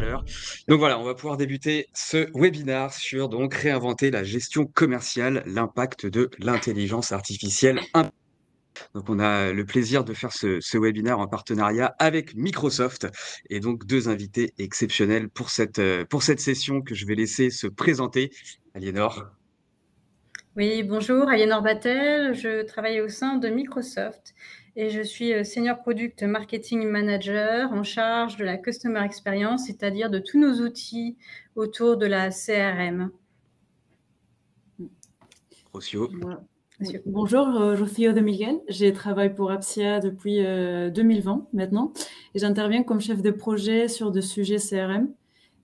l'heure. Donc voilà, on va pouvoir débuter ce webinaire sur donc réinventer la gestion commerciale, l'impact de l'intelligence artificielle. Donc on a le plaisir de faire ce webinaire en partenariat avec Microsoft et donc deux invités exceptionnels pour cette session que je vais laisser se présenter. Aliénor. Oui, bonjour, Aliénor Battel, je travaille au sein de Microsoft et je suis Senior Product Marketing Manager en charge de la Customer Experience, c'est-à-dire de tous nos outils autour de la CRM. Rocio. Oui. Bonjour, Rocío de Miguel. Je travaille pour Apsia depuis 2020 maintenant et j'interviens comme chef de projet sur des sujets CRM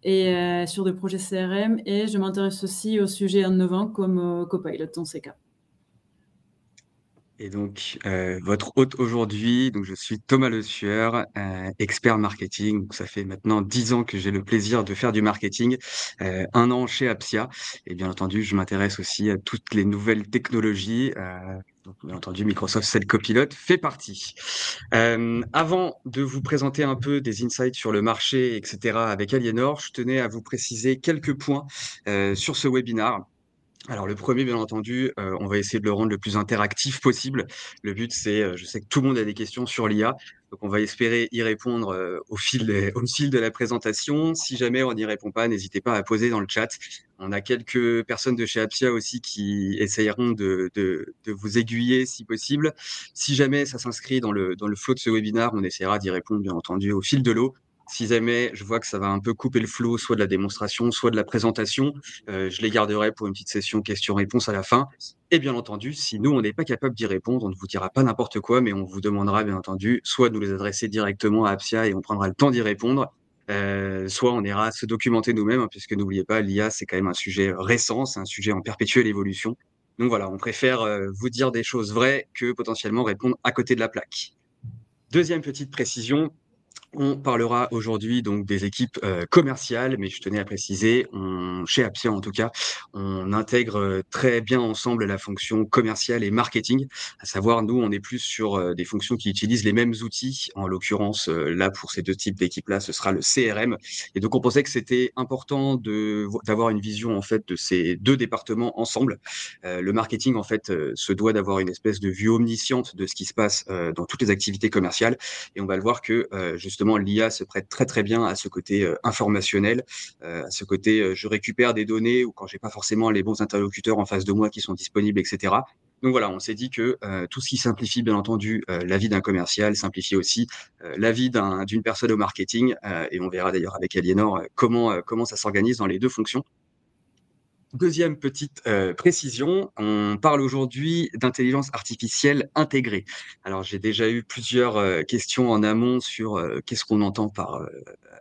et sur des projets CRM et je m'intéresse aussi aux sujets innovants comme Copilot dans ces cas. Et donc, votre hôte aujourd'hui, donc je suis Thomas Le Sueur, expert marketing. Donc, ça fait maintenant 10 ans que j'ai le plaisir de faire du marketing, 1 an chez Apsia. Et bien entendu, je m'intéresse aussi à toutes les nouvelles technologies. Donc, bien entendu, Microsoft Sales Copilot fait partie. Avant de vous présenter un peu des insights sur le marché, etc., avec Aliénor, je tenais à vous préciser quelques points sur ce webinaire. Alors le premier, bien entendu, on va essayer de le rendre le plus interactif possible. Le but, c'est, je sais que tout le monde a des questions sur l'IA, donc on va espérer y répondre au fil de la présentation. Si jamais on n'y répond pas, n'hésitez pas à poser dans le chat. On a quelques personnes de chez Appsia aussi qui essayeront de vous aiguiller si possible. Si jamais ça s'inscrit dans le flow de ce webinaire, on essaiera d'y répondre, bien entendu, au fil de l'eau. Si jamais je vois que ça va un peu couper le flow, soit de la démonstration, soit de la présentation, je les garderai pour une petite session questions-réponses à la fin. Et bien entendu, si nous, on n'est pas capable d'y répondre, on ne vous dira pas n'importe quoi, mais on vous demandera, bien entendu, soit de nous les adresser directement à Appsia et on prendra le temps d'y répondre, soit on ira se documenter nous-mêmes, hein, puisque n'oubliez pas, l'IA, c'est quand même un sujet récent, c'est un sujet en perpétuelle évolution. Donc voilà, on préfère vous dire des choses vraies que potentiellement répondre à côté de la plaque. Deuxième petite précision, on parlera aujourd'hui donc des équipes commerciales, mais je tenais à préciser, chez Appsia en tout cas, on intègre très bien ensemble la fonction commerciale et marketing. À savoir, nous, on est plus sur des fonctions qui utilisent les mêmes outils. En l'occurrence, là, pour ces deux types d'équipes-là, ce sera le CRM. Et donc, on pensait que c'était important d'avoir une vision en fait de ces deux départements ensemble. Le marketing, en fait, se doit d'avoir une espèce de vue omnisciente de ce qui se passe dans toutes les activités commerciales. Et on va le voir que justement l'IA se prête très très bien à ce côté informationnel, à ce côté je récupère des données ou quand j'ai pas forcément les bons interlocuteurs en face de moi qui sont disponibles, etc. Donc voilà, on s'est dit que tout ce qui simplifie bien entendu la vie d'un commercial simplifie aussi la vie d'une personne au marketing et on verra d'ailleurs avec Aliénor comment ça s'organise dans les deux fonctions. Deuxième petite précision, on parle aujourd'hui d'intelligence artificielle intégrée. Alors j'ai déjà eu plusieurs questions en amont sur qu'est-ce qu'on entend par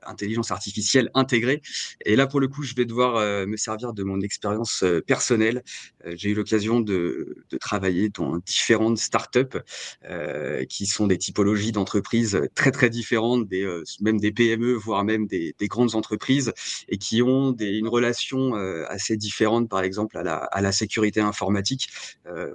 intelligence artificielle intégrée. Et là pour le coup, je vais devoir me servir de mon expérience personnelle. J'ai eu l'occasion de travailler dans différentes startups qui sont des typologies d'entreprises très très différentes, même des PME, voire même des grandes entreprises et qui ont une relation assez différente, par exemple, à la sécurité informatique.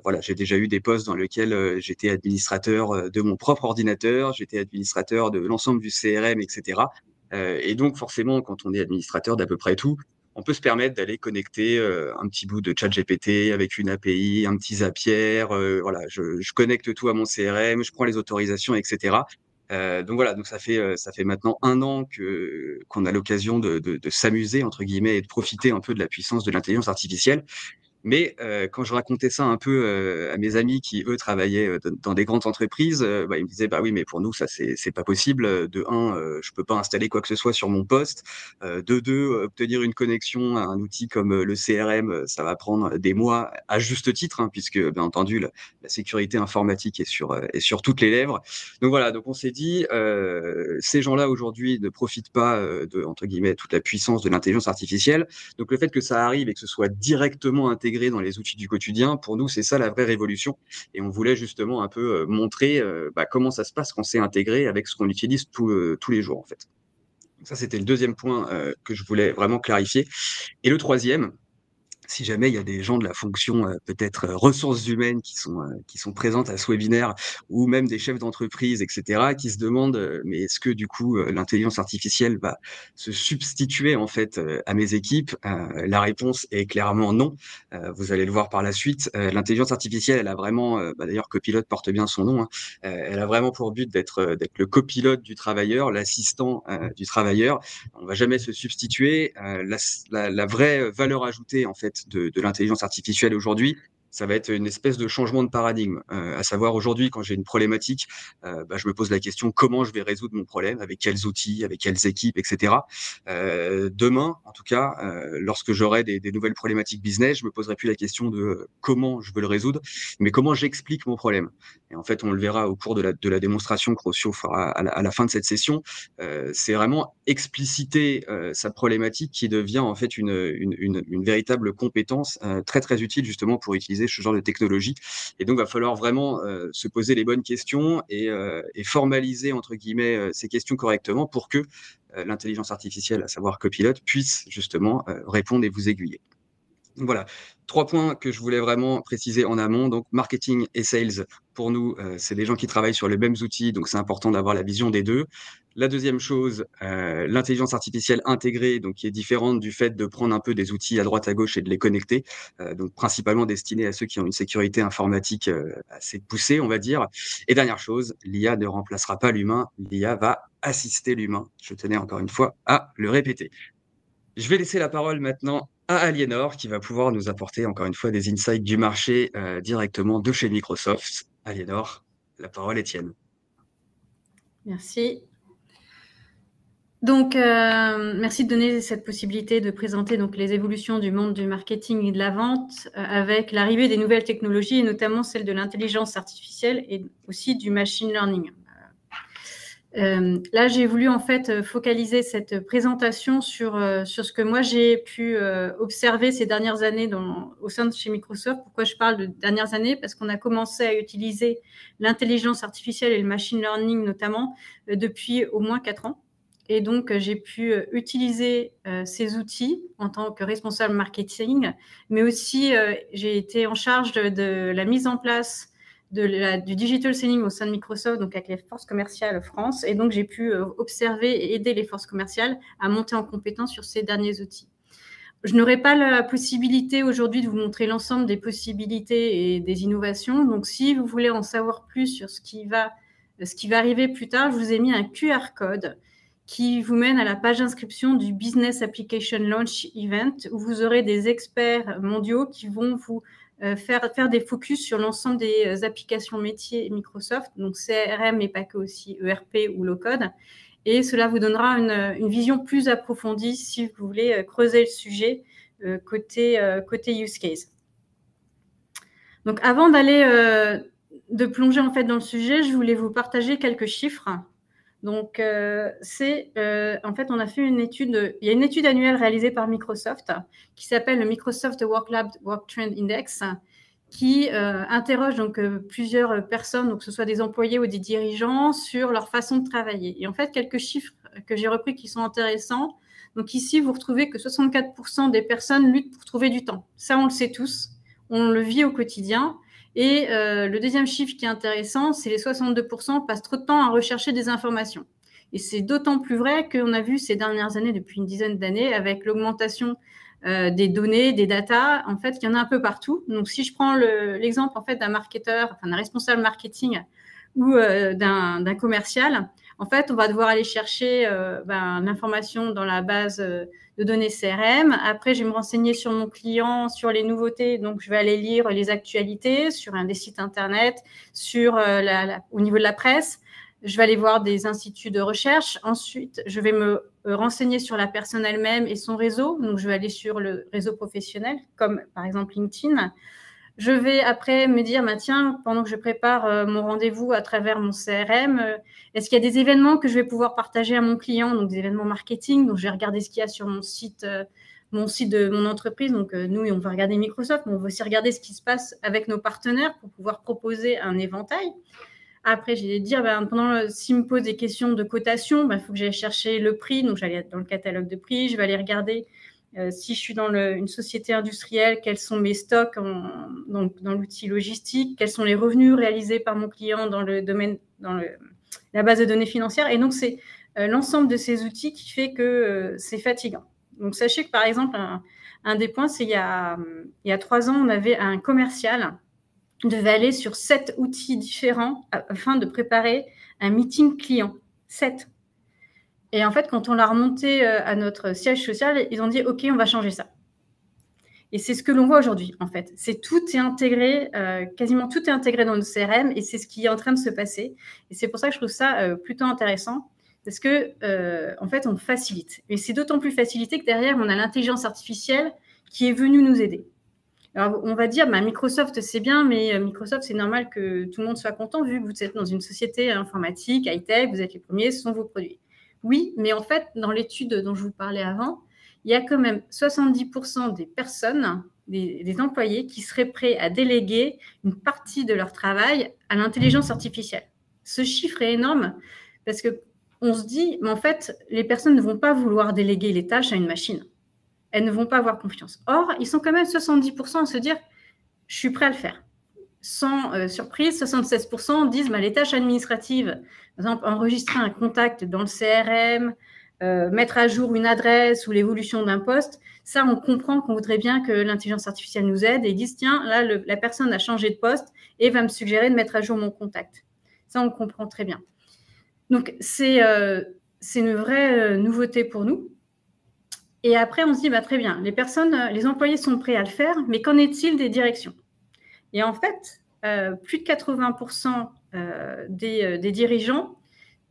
Voilà, j'ai déjà eu des postes dans lesquels j'étais administrateur de mon propre ordinateur, j'étais administrateur de l'ensemble du CRM, etc. Et donc, forcément, quand on est administrateur d'à peu près tout, on peut se permettre d'aller connecter un petit bout de ChatGPT avec une API, un petit Zapier. Voilà, je connecte tout à mon CRM, je prends les autorisations, etc. Donc voilà, donc ça fait maintenant 1 an qu'on a l'occasion de s'amuser entre guillemets et de profiter un peu de la puissance de l'intelligence artificielle. Mais quand je racontais ça un peu à mes amis qui eux travaillaient dans des grandes entreprises, ils me disaient bah oui mais pour nous ça c'est pas possible. De un, je peux pas installer quoi que ce soit sur mon poste. De deux, obtenir une connexion à un outil comme le CRM, ça va prendre des mois à juste titre, hein, puisque bien entendu la sécurité informatique est sur toutes les lèvres. Donc voilà, donc on s'est dit ces gens-là aujourd'hui ne profitent pas de entre guillemets toute la puissance de l'intelligence artificielle. Donc le fait que ça arrive et que ce soit directement intégré dans les outils du quotidien, pour nous, c'est ça la vraie révolution. Et on voulait justement un peu montrer comment ça se passe quand c'est intégré avec ce qu'on utilise tous les jours, en fait. Ça, c'était le deuxième point que je voulais vraiment clarifier. Et le troisième, si jamais il y a des gens de la fonction, peut-être, ressources humaines qui sont présentes à ce webinaire ou même des chefs d'entreprise et cetera, qui se demandent, «Mais est-ce que du coup, l'intelligence artificielle va se substituer en fait, à mes équipes?» La réponse est clairement non. Vous allez le voir par la suite. L'intelligence artificielle, elle a vraiment, d'ailleurs Copilot porte bien son nom, hein, elle a vraiment pour but d'être le copilote du travailleur, l'assistant, du travailleur. On va jamais se substituer. La vraie valeur ajoutée en fait de l'intelligence artificielle aujourd'hui, ça va être une espèce de changement de paradigme. À savoir aujourd'hui, quand j'ai une problématique, je me pose la question comment je vais résoudre mon problème, avec quels outils, avec quelles équipes, etc. Demain, en tout cas, lorsque j'aurai des nouvelles problématiques business, je me poserai plus la question de comment je veux le résoudre, mais comment j'explique mon problème. Et en fait, on le verra au cours de la démonstration que Rossio fera à la fin de cette session. C'est vraiment expliciter sa problématique qui devient en fait une véritable compétence très très utile justement pour utiliser ce genre de technologie. Et donc, il va falloir vraiment se poser les bonnes questions et formaliser entre guillemets ces questions correctement pour que l'intelligence artificielle, à savoir Copilot, puisse justement répondre et vous aiguiller. Donc voilà, 3 points que je voulais vraiment préciser en amont. Donc marketing et sales, pour nous, c'est des gens qui travaillent sur les mêmes outils, donc c'est important d'avoir la vision des 2. La deuxième chose, l'intelligence artificielle intégrée, donc qui est différente du fait de prendre un peu des outils à droite à gauche et de les connecter, donc principalement destinée à ceux qui ont une sécurité informatique, assez poussée, on va dire. Et dernière chose, l'IA ne remplacera pas l'humain, l'IA va assister l'humain. Je tenais encore une fois à le répéter. Je vais laisser la parole maintenant à Aliénor qui va pouvoir nous apporter encore une fois des insights du marché directement de chez Microsoft. Aliénor, la parole est tienne. Merci. Donc, merci de donner cette possibilité de présenter donc les évolutions du monde du marketing et de la vente avec l'arrivée des nouvelles technologies et notamment celle de l'intelligence artificielle et aussi du machine learning. Là, j'ai voulu en fait focaliser cette présentation sur ce que moi j'ai pu observer ces dernières années au sein de chez Microsoft. Pourquoi je parle de dernières années? Parce qu'on a commencé à utiliser l'intelligence artificielle et le machine learning notamment depuis au moins 4 ans. Et donc, j'ai pu utiliser ces outils en tant que responsable marketing, mais aussi j'ai été en charge de la mise en place du digital selling au sein de Microsoft, donc avec les forces commerciales France. Et donc, j'ai pu observer et aider les forces commerciales à monter en compétence sur ces derniers outils. Je n'aurai pas la possibilité aujourd'hui de vous montrer l'ensemble des possibilités et des innovations. Donc, si vous voulez en savoir plus sur ce qui va arriver plus tard, je vous ai mis un QR code qui vous mène à la page d'inscription du Business Application Launch Event, où vous aurez des experts mondiaux qui vont vous faire des focus sur l'ensemble des applications métiers Microsoft, donc CRM, mais pas que aussi ERP ou low-code. Et cela vous donnera une vision plus approfondie si vous voulez creuser le sujet côté use case. Donc, avant de plonger en fait dans le sujet, je voulais vous partager quelques chiffres. Donc, en fait, on a fait il y a une étude annuelle réalisée par Microsoft qui s'appelle le Microsoft Work Lab Work Trend Index, qui interroge donc plusieurs personnes, donc que ce soit des employés ou des dirigeants, sur leur façon de travailler. Et en fait, quelques chiffres que j'ai repris qui sont intéressants. Donc ici, vous retrouvez que 64% des personnes luttent pour trouver du temps. Ça, on le sait tous, on le vit au quotidien. Et le deuxième chiffre qui est intéressant, c'est les 62% passent trop de temps à rechercher des informations. Et c'est d'autant plus vrai qu'on a vu ces dernières années, depuis une dizaine d'années, avec l'augmentation des données, des datas, en fait, il y en a un peu partout. Donc, si je prends l'exemple en fait d'un marketeur, enfin d'un responsable marketing ou d'un commercial, en fait, on va devoir aller chercher l'information dans la base de données CRM. Après, je vais me renseigner sur mon client, sur les nouveautés. Donc, je vais aller lire les actualités sur des sites internet, au niveau de la presse. Je vais aller voir des instituts de recherche. Ensuite, je vais me renseigner sur la personne elle-même et son réseau. Donc, je vais aller sur le réseau professionnel, comme par exemple LinkedIn. Je vais après me dire, tiens, pendant que je prépare mon rendez-vous à travers mon CRM, est-ce qu'il y a des événements que je vais pouvoir partager à mon client, donc des événements marketing. Donc, je vais regarder ce qu'il y a sur mon site de mon entreprise. Donc, nous, on va regarder Microsoft, mais on va aussi regarder ce qui se passe avec nos partenaires pour pouvoir proposer un éventail. Après, j'ai dire, s'il me pose des questions de cotation, faut que j'aille chercher le prix. Donc, j'allais dans le catalogue de prix. Je vais aller regarder Si je suis dans une société industrielle, quels sont mes stocks dans l'outil logistique, quels sont les revenus réalisés par mon client dans le domaine, la base de données financière. Et donc, c'est l'ensemble de ces outils qui fait que c'est fatigant. Donc, sachez que, par exemple, un des points, c'est il y a 3 ans, on avait un commercial devait aller sur 7 outils différents afin de préparer un meeting client. 7. Et en fait, quand on l'a remonté à notre siège social, ils ont dit « Ok, on va changer ça ». Et c'est ce que l'on voit aujourd'hui, en fait. Tout est intégré, quasiment tout est intégré dans notre CRM, et c'est ce qui est en train de se passer. Et c'est pour ça que je trouve ça plutôt intéressant, parce que, en fait, on facilite. Et c'est d'autant plus facilité que derrière, on a l'intelligence artificielle qui est venue nous aider. Alors, on va dire, Microsoft, c'est bien, mais Microsoft, c'est normal que tout le monde soit content, vu que vous êtes dans une société informatique, high-tech, vous êtes les premiers, ce sont vos produits. Oui, mais en fait, dans l'étude dont je vous parlais avant, il y a quand même 70% des personnes, des employés, qui seraient prêts à déléguer une partie de leur travail à l'intelligence artificielle. Ce chiffre est énorme parce qu'on se dit, mais en fait, les personnes ne vont pas vouloir déléguer les tâches à une machine. Elles ne vont pas avoir confiance. Or, ils sont quand même 70% à se dire, je suis prêt à le faire. Sans surprise, 76% disent les tâches administratives, par exemple enregistrer un contact dans le CRM, mettre à jour une adresse ou l'évolution d'un poste, ça on comprend qu'on voudrait bien que l'intelligence artificielle nous aide et ils disent tiens, là la personne a changé de poste et va me suggérer de mettre à jour mon contact. Ça on comprend très bien. Donc c'est une vraie nouveauté pour nous. Et après on se dit très bien, les employés sont prêts à le faire, mais qu'en est-il des directions ? Et en fait, plus de 80% des dirigeants,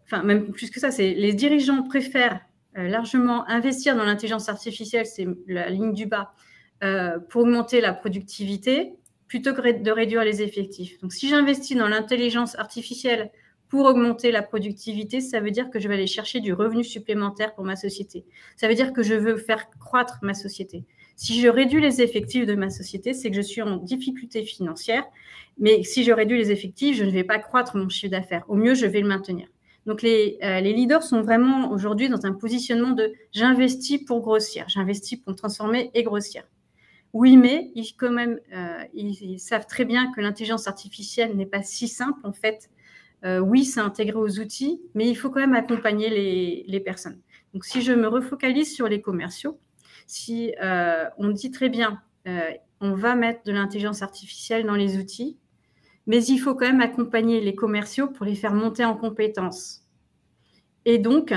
enfin même plus que ça, les dirigeants préfèrent largement investir dans l'intelligence artificielle, c'est la ligne du bas, pour augmenter la productivité, plutôt que de réduire les effectifs. Donc si j'investis dans l'intelligence artificielle pour augmenter la productivité, ça veut dire que je vais aller chercher du revenu supplémentaire pour ma société. Ça veut dire que je veux faire croître ma société. Si je réduis les effectifs de ma société, c'est que je suis en difficulté financière. Mais si je réduis les effectifs, je ne vais pas croître mon chiffre d'affaires. Au mieux, je vais le maintenir. Donc, les leaders sont vraiment aujourd'hui dans un positionnement de « j'investis pour grossir, j'investis pour me transformer et grossir ». Oui, mais ils savent très bien que l'intelligence artificielle n'est pas si simple, en fait. Oui, c'est intégré aux outils, mais il faut quand même accompagner les personnes. Donc, si je me refocalise sur les commerciaux, si on dit très bien, on va mettre de l'intelligence artificielle dans les outils, mais il faut quand même accompagner les commerciaux pour les faire monter en compétences. Et donc,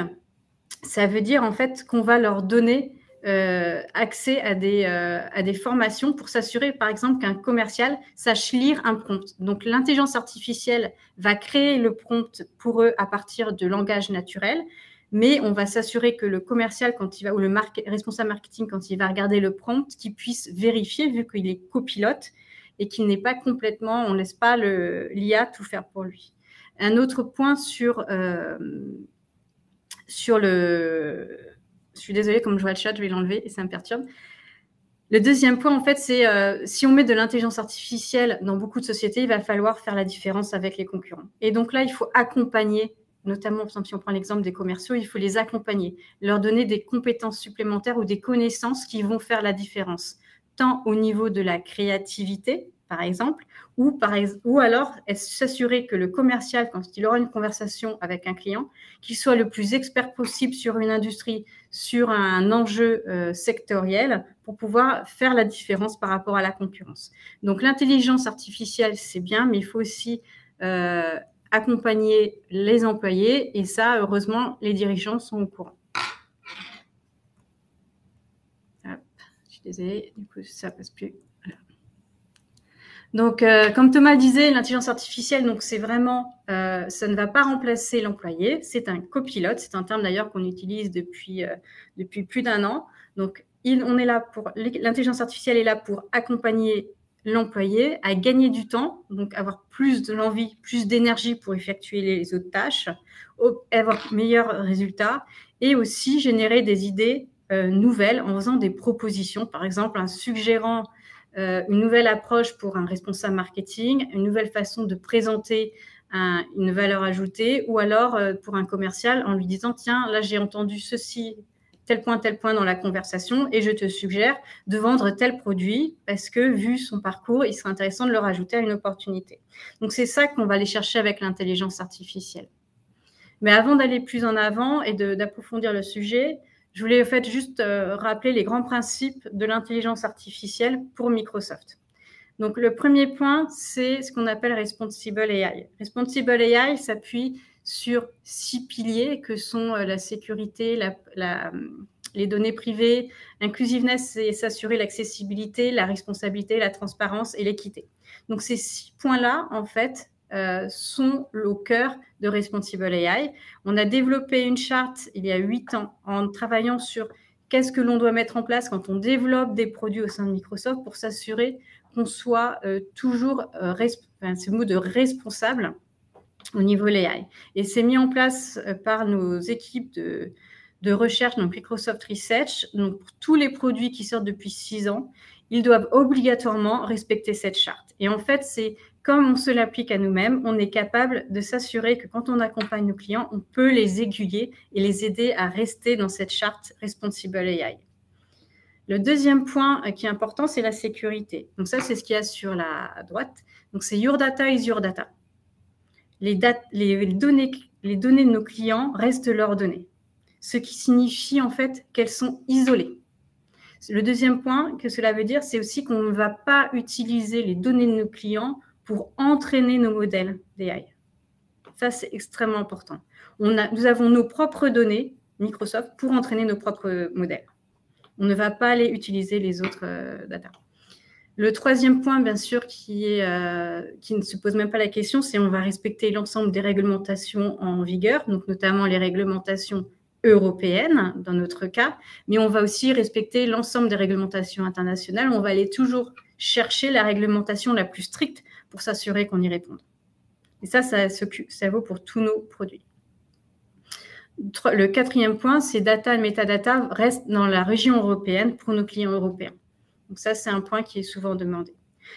ça veut dire en fait qu'on va leur donner accès à des formations pour s'assurer, par exemple, qu'un commercial sache lire un prompt. Donc, l'intelligence artificielle va créer le prompt pour eux à partir de langage naturel, mais on va s'assurer que le commercial, quand il va, ou le responsable marketing, quand il va regarder le prompt, qu'il puisse vérifier, vu qu'il est copilote, et qu'il n'est pas complètement, on ne laisse pas l'IA tout faire pour lui. Un autre point sur je suis désolée, comme je vois le chat, je vais l'enlever et ça me perturbe. Le deuxième point, en fait, c'est si on met de l'intelligence artificielle dans beaucoup de sociétés, il va falloir faire la différence avec les concurrents. Et donc là, il faut accompagner, notamment, par exemple, si on prend l'exemple des commerciaux, il faut les accompagner, leur donner des compétences supplémentaires ou des connaissances qui vont faire la différence, tant au niveau de la créativité, par exemple, ou alors s'assurer que le commercial, quand il aura une conversation avec un client, qu'il soit le plus expert possible sur une industrie, sur un enjeu sectoriel, pour pouvoir faire la différence par rapport à la concurrence. Donc, l'intelligence artificielle, c'est bien, mais il faut aussi accompagner les employés, et ça, heureusement, les dirigeants sont au courant. Hop, je suis désolée, du coup, ça passe plus. Donc, comme Thomas le disait, l'intelligence artificielle, donc c'est vraiment, ça ne va pas remplacer l'employé. C'est un copilote. C'est un terme d'ailleurs qu'on utilise depuis plus d'1 an. Donc, l'intelligence artificielle est là pour accompagner l'employé à gagner du temps, donc avoir plus de l'envie, plus d'énergie pour effectuer les autres tâches, avoir meilleurs résultats et aussi générer des idées nouvelles en faisant des propositions, par exemple en suggérant une nouvelle approche pour un responsable marketing, une nouvelle façon de présenter une valeur ajoutée, ou alors pour un commercial en lui disant tiens, là j'ai entendu tel point dans la conversation et je te suggère de vendre tel produit parce que, vu son parcours, il serait intéressant de le rajouter à une opportunité. Donc, c'est ça qu'on va aller chercher avec l'intelligence artificielle. Mais avant d'aller plus en avant et d'approfondir le sujet, je voulais en fait juste rappeler les grands principes de l'intelligence artificielle pour Microsoft. Donc, le premier point, c'est ce qu'on appelle Responsible AI. Responsible AI s'appuie sur 6 piliers que sont la sécurité, les données privées, l'inclusiveness, c'est s'assurer l'accessibilité, la responsabilité, la transparence et l'équité. Donc, ces 6 points-là, en fait, sont au cœur de Responsible AI. On a développé une charte il y a 8 ans en travaillant sur qu'est-ce que l'on doit mettre en place quand on développe des produits au sein de Microsoft pour s'assurer qu'on soit toujours, ce mot de responsable au niveau de l'AI. Et c'est mis en place par nos équipes de recherche, donc Microsoft Research. Donc, pour tous les produits qui sortent depuis 6 ans, ils doivent obligatoirement respecter cette charte. Et en fait, c'est comme on se l'applique à nous-mêmes, on est capable de s'assurer que quand on accompagne nos clients, on peut les aiguiller et les aider à rester dans cette charte Responsible AI. Le deuxième point qui est important, c'est la sécurité. Donc ça, c'est ce qu'il y a sur la droite. Donc c'est Your data is your data. Les données de nos clients restent leurs données, ce qui signifie en fait qu'elles sont isolées. Le deuxième point que cela veut dire, c'est aussi qu'on ne va pas utiliser les données de nos clients pour entraîner nos modèles d'AI. Ça, c'est extrêmement important. Nous avons nos propres données, Microsoft, pour entraîner nos propres modèles. On ne va pas aller utiliser les autres data. Le troisième point, bien sûr, qui ne se pose même pas la question, c'est on va respecter l'ensemble des réglementations en vigueur, donc notamment les réglementations européennes, dans notre cas, mais on va aussi respecter l'ensemble des réglementations internationales. On va aller toujours chercher la réglementation la plus stricte pour s'assurer qu'on y réponde. Et ça vaut pour tous nos produits. Le quatrième point, c'est data et metadata restent dans la région européenne pour nos clients européens. Donc ça, c'est un point qui est souvent demandé.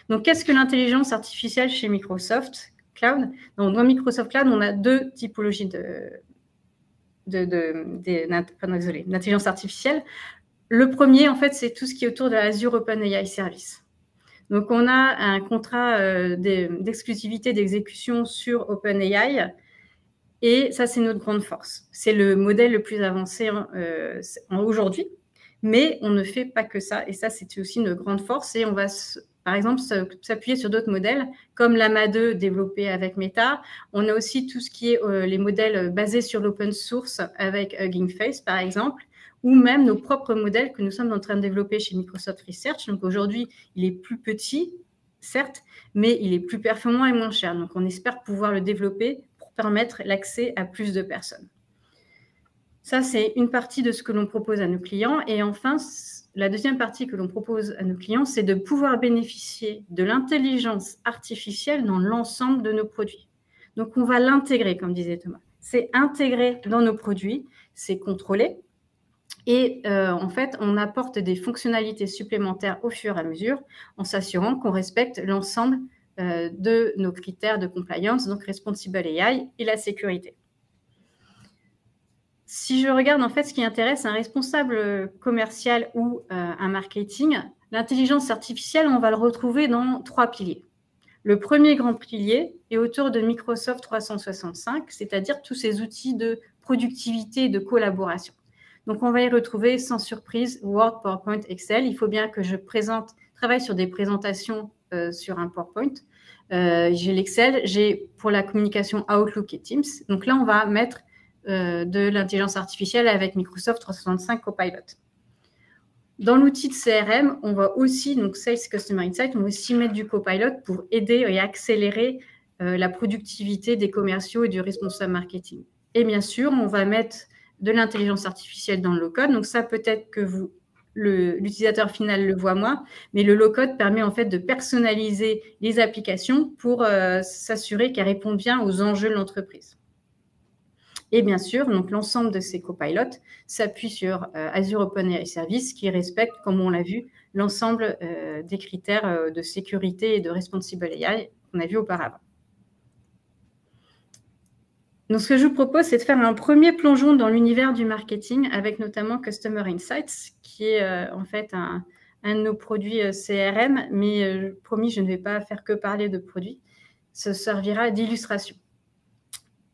Donc, qu'est-ce que l'intelligence artificielle chez Microsoft Cloud? Donc, dans Microsoft Cloud, on a 2 typologies d'intelligence artificielle. Le premier, en fait, c'est tout ce qui est autour de Azure OpenAI Service. Donc, on a un contrat d'exclusivité d'exécution sur OpenAI. Et ça, c'est notre grande force. C'est le modèle le plus avancé aujourd'hui, mais on ne fait pas que ça. Et ça, c'est aussi une grande force. Et on va, par exemple, s'appuyer sur d'autres modèles, comme Llama 2 développé avec Meta. On a aussi tout ce qui est les modèles basés sur l'open source avec Hugging Face, par exemple, ou même nos propres modèles que nous sommes en train de développer chez Microsoft Research. Donc aujourd'hui, il est plus petit, certes, mais il est plus performant et moins cher. Donc on espère pouvoir le développer permettre l'accès à plus de personnes. Ça, c'est une partie de ce que l'on propose à nos clients. Et enfin, la deuxième partie que l'on propose à nos clients, c'est de pouvoir bénéficier de l'intelligence artificielle dans l'ensemble de nos produits. Donc, on va l'intégrer, comme disait Thomas. C'est intégré dans nos produits, c'est contrôlé. Et en fait, on apporte des fonctionnalités supplémentaires au fur et à mesure en s'assurant qu'on respecte l'ensemble de nos critères de compliance, donc Responsible AI et la sécurité. Si je regarde en fait ce qui intéresse un responsable commercial ou un marketing, l'intelligence artificielle, on va le retrouver dans 3 piliers. Le premier grand pilier est autour de Microsoft 365, c'est-à-dire tous ces outils de productivité et de collaboration. Donc, on va y retrouver sans surprise Word, PowerPoint, Excel. Il faut bien que je travaille sur des présentations sur un PowerPoint. J'ai l'Excel, j'ai pour la communication Outlook et Teams. Donc là, on va mettre de l'intelligence artificielle avec Microsoft 365 Copilot. Dans l'outil de CRM, on va aussi, donc Sales Customer Insight, on va aussi mettre du Copilot pour aider et accélérer la productivité des commerciaux et du responsable marketing. Et bien sûr, on va mettre de l'intelligence artificielle dans le low-code. Donc ça, peut-être que l'utilisateur final le voit moins, mais le low-code permet en fait de personnaliser les applications pour s'assurer qu'elles répondent bien aux enjeux de l'entreprise. Et bien sûr, donc l'ensemble de ces copilotes s'appuie sur Azure OpenAI Service qui respecte, comme on l'a vu, l'ensemble des critères de sécurité et de Responsible AI qu'on a vu auparavant. Donc, ce que je vous propose, c'est de faire un premier plongeon dans l'univers du marketing avec notamment Customer Insights, qui est en fait un de nos produits CRM, mais promis, je ne vais pas faire que parler de produits. Ça servira d'illustration.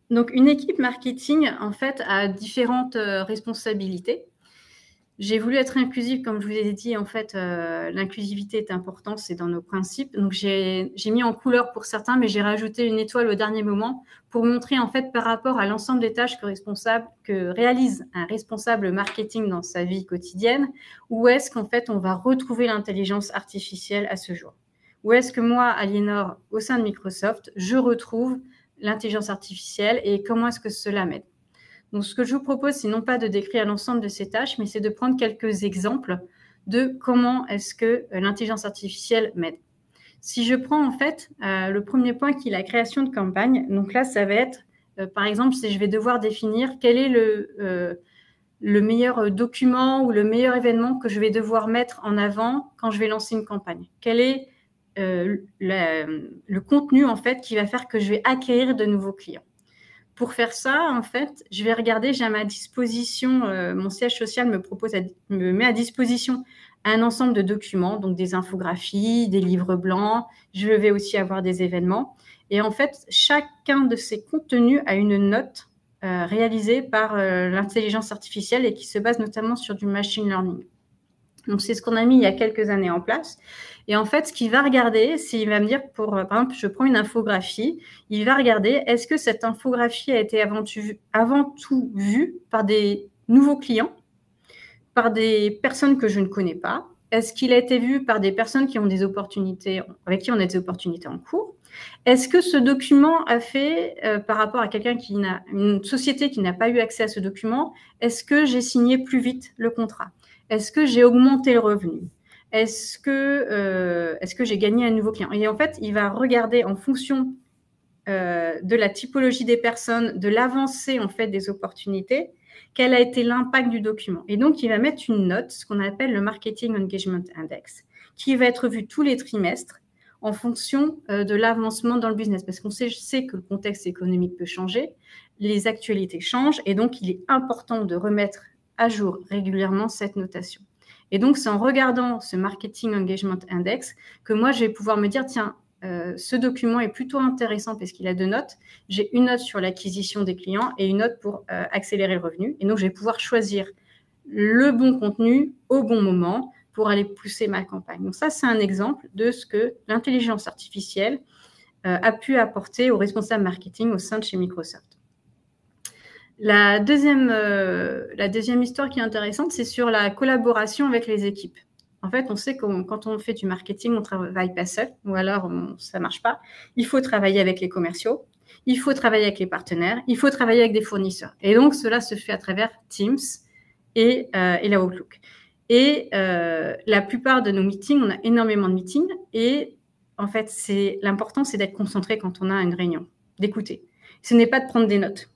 Donc, une équipe marketing, en fait, a différentes responsabilités. J'ai voulu être inclusive, comme je vous ai dit, en fait, l'inclusivité est importante, c'est dans nos principes. Donc, j'ai mis en couleur pour certains, mais j'ai rajouté une étoile au dernier moment pour montrer, en fait, par rapport à l'ensemble des tâches que réalise un responsable marketing dans sa vie quotidienne, où est-ce qu'en fait, on va retrouver l'intelligence artificielle à ce jour? Où est-ce que moi, Aliénor, au sein de Microsoft, je retrouve l'intelligence artificielle et comment est-ce que cela m'aide? Donc, ce que je vous propose, c'est non pas de décrire l'ensemble de ces tâches, mais c'est de prendre quelques exemples de comment est-ce que l'intelligence artificielle m'aide. Si je prends en fait le premier point qui est la création de campagne, donc là, ça va être, par exemple, si je vais devoir définir quel est le meilleur document ou le meilleur événement que je vais devoir mettre en avant quand je vais lancer une campagne. Quel est le contenu en fait qui va faire que je vais acquérir de nouveaux clients. Pour faire ça, en fait, je vais regarder, j'ai à ma disposition, mon siège social me met à disposition un ensemble de documents, donc des infographies, des livres blancs. Je vais aussi avoir des événements. Et en fait, chacun de ces contenus a une note réalisée par l'intelligence artificielle et qui se base notamment sur du machine learning. Donc, c'est ce qu'on a mis il y a quelques années en place. Et en fait, ce qu'il va regarder, c'est il va me dire, par exemple, je prends une infographie, il va regarder, est-ce que cette infographie a été avant tout vue par des nouveaux clients, par des personnes que je ne connais pas? Est-ce qu'il a été vu par des personnes qui ont des opportunités, avec qui on a des opportunités en cours? Est-ce que ce document a fait, par rapport à une société qui n'a pas eu accès à ce document, est-ce que j'ai signé plus vite le contrat? Est-ce que j'ai augmenté le revenu? Est-ce que j'ai gagné un nouveau client? Et en fait, il va regarder en fonction de la typologie des personnes, de l'avancée en fait des opportunités, quel a été l'impact du document. Et donc, il va mettre une note, ce qu'on appelle le Marketing Engagement Index, qui va être vu tous les trimestres en fonction de l'avancement dans le business. Parce qu'on sait que le contexte économique peut changer, les actualités changent, et donc il est important de remettre à jour régulièrement cette notation. Et donc, c'est en regardant ce Marketing Engagement Index que moi, je vais pouvoir me dire, tiens, ce document est plutôt intéressant parce qu'il a 2 notes. J'ai une note sur l'acquisition des clients et une note pour accélérer le revenu. Et donc, je vais pouvoir choisir le bon contenu au bon moment pour aller pousser ma campagne. Donc, ça, c'est un exemple de ce que l'intelligence artificielle a pu apporter aux responsables marketing au sein de chez Microsoft. La deuxième histoire qui est intéressante, c'est sur la collaboration avec les équipes. En fait, on sait que quand on fait du marketing, on ne travaille pas seul, ou alors ça ne marche pas. Il faut travailler avec les commerciaux, il faut travailler avec les partenaires, il faut travailler avec des fournisseurs. Et donc, cela se fait à travers Teams et la Outlook. Et la plupart de nos meetings, on a énormément de meetings. Et en fait, l'important, c'est d'être concentré quand on a une réunion, d'écouter. Ce n'est pas de prendre des notes.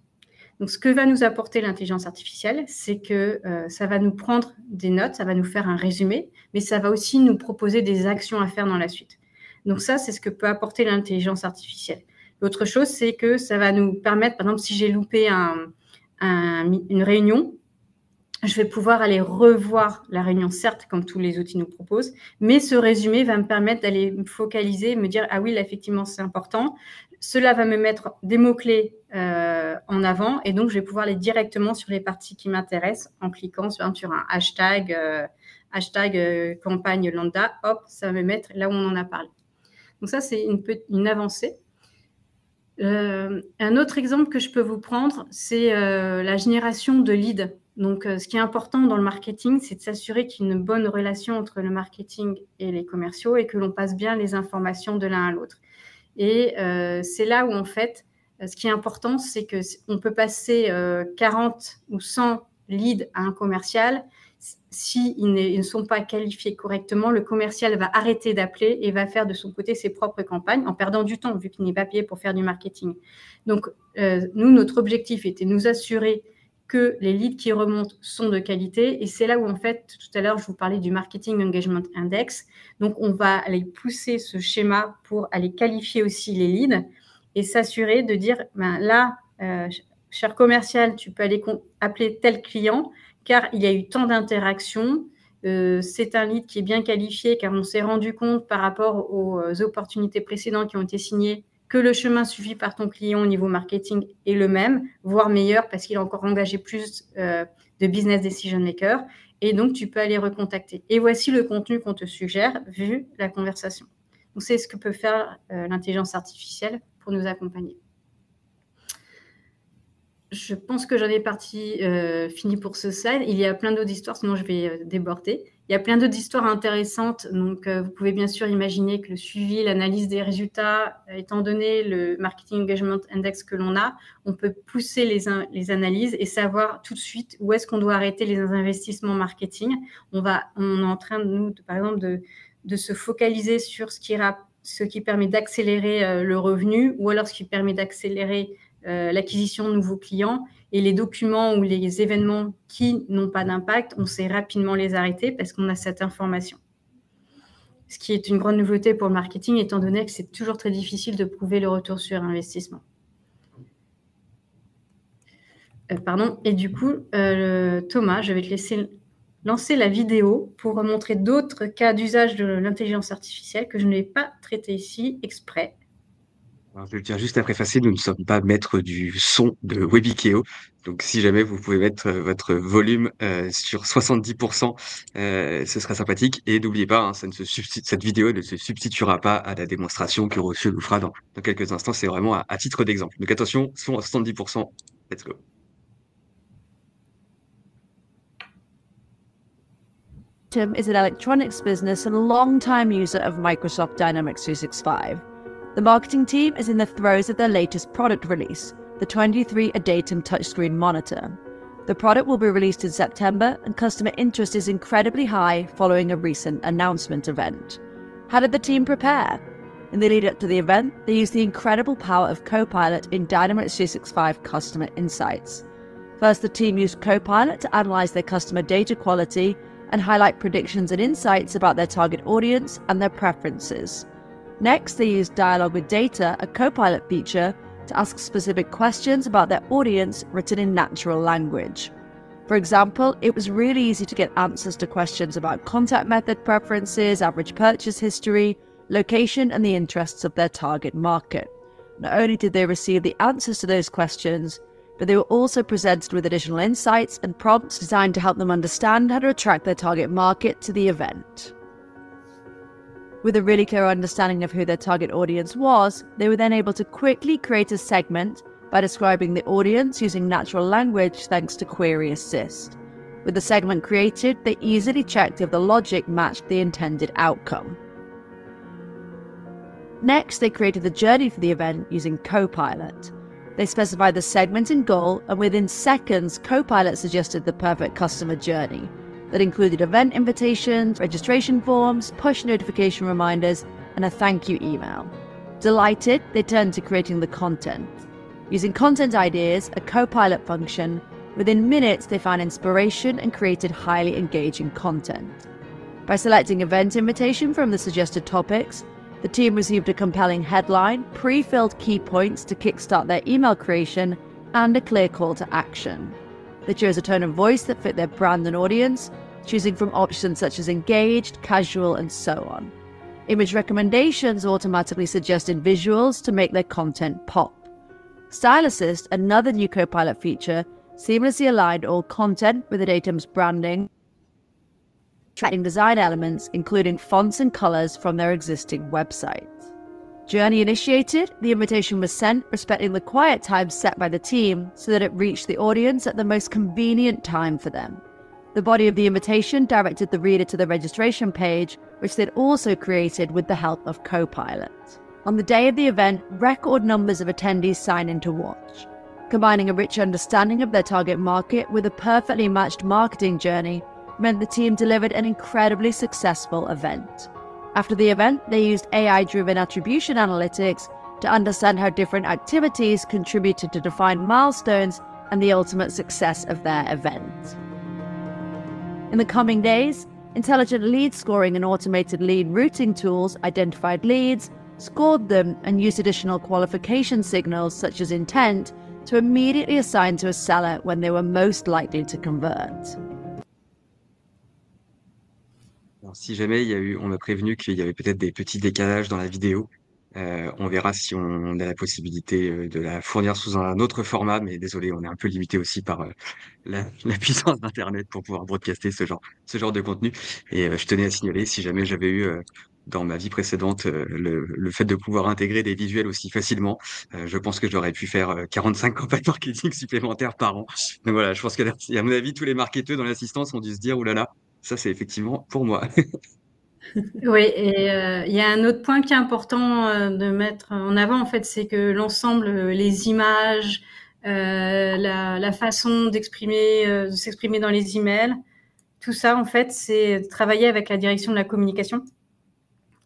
Donc, ce que va nous apporter l'intelligence artificielle, c'est que ça va nous prendre des notes, ça va nous faire un résumé, mais ça va aussi nous proposer des actions à faire dans la suite. Donc, ça, c'est ce que peut apporter l'intelligence artificielle. L'autre chose, c'est que ça va nous permettre, par exemple, si j'ai loupé une réunion, je vais pouvoir aller revoir la réunion, certes, comme tous les outils nous proposent, mais ce résumé va me permettre d'aller me focaliser, me dire, ah oui, là, effectivement, c'est important. Cela va me mettre des mots-clés en avant et donc, je vais pouvoir aller directement sur les parties qui m'intéressent en cliquant sur un hashtag campagne lambda. Hop, ça va me mettre là où on en a parlé. Donc ça, c'est une avancée. Un autre exemple que je peux vous prendre, c'est la génération de leads. Donc, ce qui est important dans le marketing, c'est de s'assurer qu'il y a une bonne relation entre le marketing et les commerciaux et que l'on passe bien les informations de l'un à l'autre. Et c'est là où, en fait, ce qui est important, c'est qu'on peut passer 40 ou 100 leads à un commercial. S'ils ne sont pas qualifiés correctement, le commercial va arrêter d'appeler et va faire de son côté ses propres campagnes en perdant du temps vu qu'il n'est pas payé pour faire du marketing. Donc, nous, notre objectif était de nous assurer que les leads qui remontent sont de qualité. Et c'est là où, en fait, tout à l'heure, je vous parlais du Marketing Engagement Index. Donc, on va aller pousser ce schéma pour aller qualifier aussi les leads et s'assurer de dire, ben là, cher commercial, tu peux aller appeler tel client car il y a eu tant d'interactions. C'est un lead qui est bien qualifié car on s'est rendu compte par rapport aux opportunités précédentes qui ont été signées que le chemin suivi par ton client au niveau marketing est le même, voire meilleur parce qu'il a encore engagé plus de business decision maker. Et donc, tu peux aller recontacter. Et voici le contenu qu'on te suggère vu la conversation. Donc, c'est ce que peut faire l'intelligence artificielle pour nous accompagner. Je pense que j'en ai fini pour ce slide. Il y a plein d'autres histoires, sinon je vais déborder. Il y a plein d'autres histoires intéressantes. Donc, vous pouvez bien sûr imaginer que le suivi, l'analyse des résultats, étant donné le Marketing Engagement Index que l'on a, on peut pousser les analyses et savoir tout de suite où est-ce qu'on doit arrêter les investissements marketing. On est en train, par exemple, de se focaliser sur ce qui permet d'accélérer le revenu ou alors ce qui permet d'accélérer l'acquisition de nouveaux clients, et les documents ou les événements qui n'ont pas d'impact, on sait rapidement les arrêter parce qu'on a cette information. Ce qui est une grande nouveauté pour le marketing, étant donné que c'est toujours très difficile de prouver le retour sur investissement. Et du coup, Thomas, je vais te laisser lancer la vidéo pour montrer d'autres cas d'usage de l'intelligence artificielle que je n'ai pas traité ici exprès. Alors, je le tiens juste à préfacer, nous ne sommes pas maîtres du son de Webikeo. Donc, si jamais vous pouvez mettre votre volume sur 70%, ce sera sympathique. Et n'oubliez pas, hein, cette vidéo ne se substituera pas à la démonstration que Rossieux nous fera dans quelques instants. C'est vraiment à titre d'exemple. Donc, attention, son à 70%. Let's go. Tim is an electronics business and a long-time user of Microsoft Dynamics 365. The marketing team is in the throes of their latest product release, the 23 Adatum touchscreen monitor. The product will be released in September, and customer interest is incredibly high following a recent announcement event. How did the team prepare? In the lead up to the event, they used the incredible power of Copilot in Dynamics 365 Customer Insights. First, the team used Copilot to analyze their customer data quality and highlight predictions and insights about their target audience and their preferences. Next, they used Dialogue with Data, a Copilot feature, to ask specific questions about their audience written in natural language. For example, it was really easy to get answers to questions about contact method preferences, average purchase history, location, and the interests of their target market. Not only did they receive the answers to those questions, but they were also presented with additional insights and prompts designed to help them understand how to attract their target market to the event. With a really clear understanding of who their target audience was, they were then able to quickly create a segment by describing the audience using natural language thanks to Query Assist. With the segment created, they easily checked if the logic matched the intended outcome. Next, they created the journey for the event using Copilot. They specified the segment and goal, and within seconds, Copilot suggested the perfect customer journey that included event invitations, registration forms, push notification reminders, and a thank you email. Delighted, they turned to creating the content. Using content ideas, a Copilot function, within minutes they found inspiration and created highly engaging content. By selecting event invitation from the suggested topics, the team received a compelling headline, pre-filled key points to kickstart their email creation, and a clear call to action. They chose a tone of voice that fit their brand and audience, choosing from options such as engaged, casual, and so on. Image recommendations automatically suggested visuals to make their content pop. Style Assist, another new Copilot feature, seamlessly aligned all content with Adatum's branding, tracking design elements, including fonts and colors from their existing website. Journey initiated, the invitation was sent respecting the quiet time set by the team so that it reached the audience at the most convenient time for them. The body of the invitation directed the reader to the registration page, which they'd also created with the help of Copilot. On the day of the event, record numbers of attendees signed in to watch. Combining a rich understanding of their target market with a perfectly matched marketing journey meant the team delivered an incredibly successful event. After the event, they used AI-driven attribution analytics to understand how different activities contributed to defined milestones and the ultimate success of their event. In the coming days, intelligent lead scoring and automated lead routing tools identified leads, scored them, and used additional qualification signals such as intent to immediately assign to a seller when they were most likely to convert. Alors, si jamais on m'a prévenu qu'il y avait peut-être des petits décalages dans la vidéo, on verra si on a la possibilité de la fournir sous un autre format, mais désolé, on est un peu limité aussi par la puissance d'Internet pour pouvoir broadcaster ce genre de contenu. Et je tenais à signaler, si jamais j'avais eu dans ma vie précédente le fait de pouvoir intégrer des visuels aussi facilement, je pense que j'aurais pu faire 45 campagnes marketing supplémentaires par an. Donc voilà, je pense que à mon avis, tous les marketeurs dans l'assistance ont dû se dire, oh là là, ça c'est effectivement pour moi. Oui, et il y a un autre point qui est important de mettre en avant, en fait, c'est que l'ensemble, les images, la façon d'exprimer, de s'exprimer dans les emails, tout ça, en fait, c'est travailler avec la direction de la communication.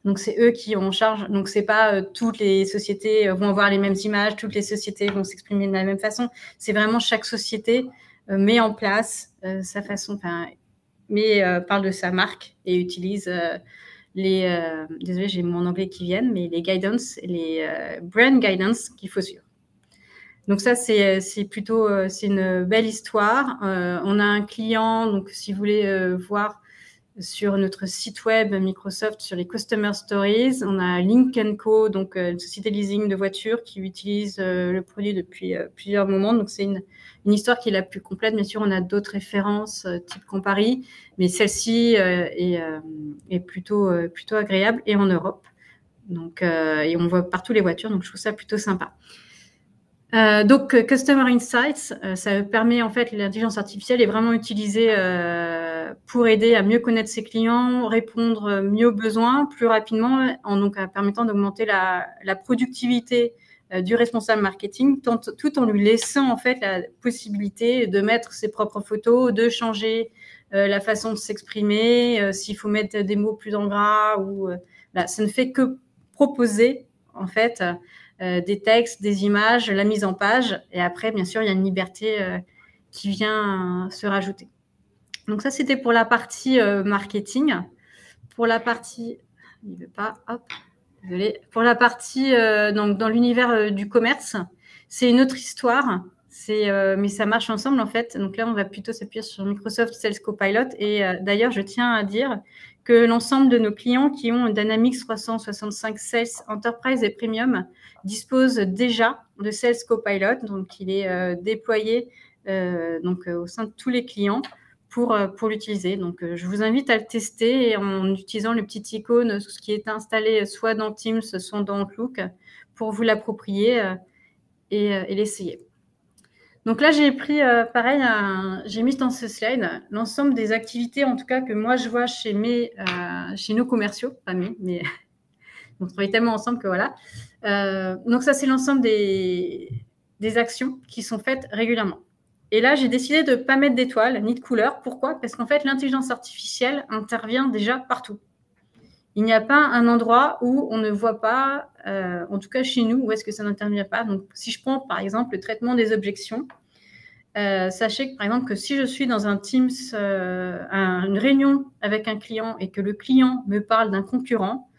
Donc, c'est eux qui ont en charge. Donc, c'est pas toutes les sociétés vont avoir les mêmes images, toutes les sociétés vont s'exprimer de la même façon. C'est vraiment chaque société met en place sa façon, mais parle de sa marque et utilise désolé, j'ai mon anglais qui viennent, mais les guidance, les brand guidance qu'il faut suivre. Donc ça, c'est plutôt, c'est une belle histoire. On a un client, donc si vous voulez voir sur notre site web Microsoft, sur les Customer Stories, on a Link & Co, donc une société de leasing de voitures qui utilise le produit depuis plusieurs moments. Donc c'est une histoire qui est la plus complète. Bien sûr, on a d'autres références type Compari, mais celle-ci est plutôt agréable et en Europe. Donc, et on voit partout les voitures, donc je trouve ça plutôt sympa. Donc, Customer Insights, ça permet en fait, l'intelligence artificielle est vraiment utilisée pour aider à mieux connaître ses clients, répondre mieux aux besoins, plus rapidement, donc permettant d'augmenter la productivité du responsable marketing, tout en lui laissant en fait la possibilité de mettre ses propres photos, de changer la façon de s'exprimer, s'il faut mettre des mots plus en gras ou là, ça ne fait que proposer en fait des textes, des images, la mise en page. Et après, bien sûr, il y a une liberté qui vient se rajouter. Donc ça, c'était pour la partie marketing. Pour la partie... Il ne veut pas, hop, désolé. Pour la partie donc dans l'univers du commerce, c'est une autre histoire. Mais ça marche ensemble, en fait. Donc là, on va plutôt s'appuyer sur Microsoft Sales Copilot. Et d'ailleurs, je tiens à dire que l'ensemble de nos clients qui ont Dynamics 365 Sales Enterprise et Premium disposent déjà de Sales Copilot. Donc, il est déployé au sein de tous les clients pour l'utiliser. Donc, je vous invite à le tester en utilisant le petit icône qui est installé soit dans Teams, soit dans Outlook pour vous l'approprier et l'essayer. Donc là, j'ai pris, pareil, j'ai mis dans ce slide l'ensemble des activités, en tout cas, que moi, je vois chez nos commerciaux, pas mais on travaille tellement ensemble que voilà. Donc ça, c'est l'ensemble des actions qui sont faites régulièrement. Et là, j'ai décidé de ne pas mettre d'étoiles ni de couleurs. Pourquoi? Parce qu'en fait, l'intelligence artificielle intervient déjà partout. Il n'y a pas un endroit où on ne voit pas, en tout cas chez nous, où est-ce que ça n'intervient pas. Donc, si je prends, par exemple, le traitement des objections, sachez que, par exemple, que si je suis dans un Teams, une réunion avec un client et que le client me parle d'un concurrent,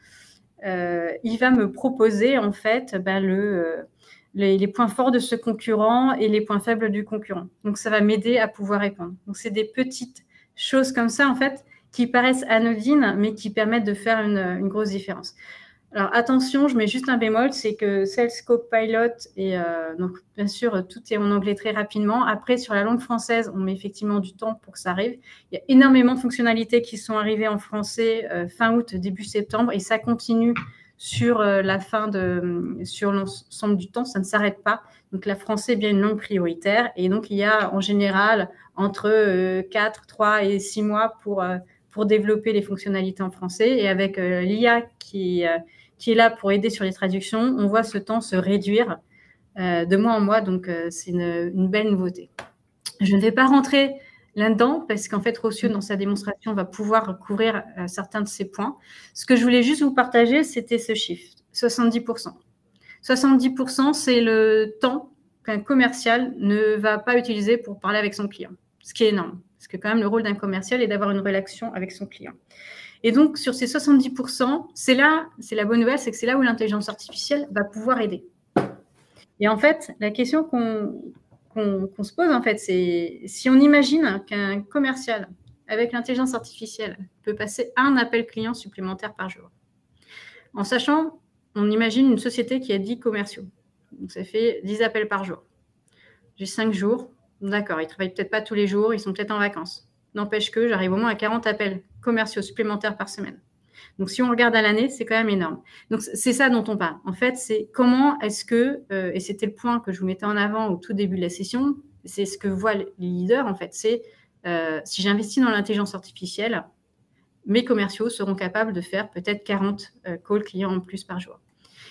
il va me proposer, en fait, les points forts de ce concurrent et les points faibles du concurrent. Donc, ça va m'aider à pouvoir répondre. Donc, c'est des petites choses comme ça, en fait, qui paraissent anodines, mais qui permettent de faire une grosse différence. Alors, attention, je mets juste un bémol, c'est que Sales Copilot, donc bien sûr, tout est en anglais très rapidement. Après, sur la langue française, on met effectivement du temps pour que ça arrive. Il y a énormément de fonctionnalités qui sont arrivées en français fin août, début septembre, et ça continue sur sur l'ensemble du temps, ça ne s'arrête pas. Donc, la français est bien une langue prioritaire, et donc il y a en général entre 4, 3 et 6 mois pour développer les fonctionnalités en français. Et avec l'IA qui est là pour aider sur les traductions, on voit ce temps se réduire de mois en mois. Donc, c'est une belle nouveauté. Je ne vais pas rentrer là-dedans parce qu'en fait, Rossieux, dans sa démonstration, va pouvoir couvrir certains de ces points. Ce que je voulais juste vous partager, c'était ce chiffre, 70%. 70%, c'est le temps qu'un commercial ne va pas utiliser pour parler avec son client, ce qui est énorme. Parce que quand même, le rôle d'un commercial est d'avoir une relation avec son client. Et donc, sur ces 70%, c'est la bonne nouvelle, c'est que c'est là où l'intelligence artificielle va pouvoir aider. Et en fait, la question qu'on se pose, en fait, c'est si on imagine qu'un commercial avec l'intelligence artificielle peut passer un appel client supplémentaire par jour. En sachant, on imagine une société qui a 10 commerciaux. Donc, ça fait 10 appels par jour. J'ai 5 jours. D'accord, ils ne travaillent peut-être pas tous les jours, ils sont peut-être en vacances. N'empêche que j'arrive au moins à 40 appels commerciaux supplémentaires par semaine. Donc, si on regarde à l'année, c'est quand même énorme. Donc, c'est ça dont on parle. En fait, c'est comment est-ce que, et c'était le point que je vous mettais en avant au tout début de la session, c'est ce que voient les leaders, en fait, c'est si j'investis dans l'intelligence artificielle, mes commerciaux seront capables de faire peut-être 40 calls clients en plus par jour.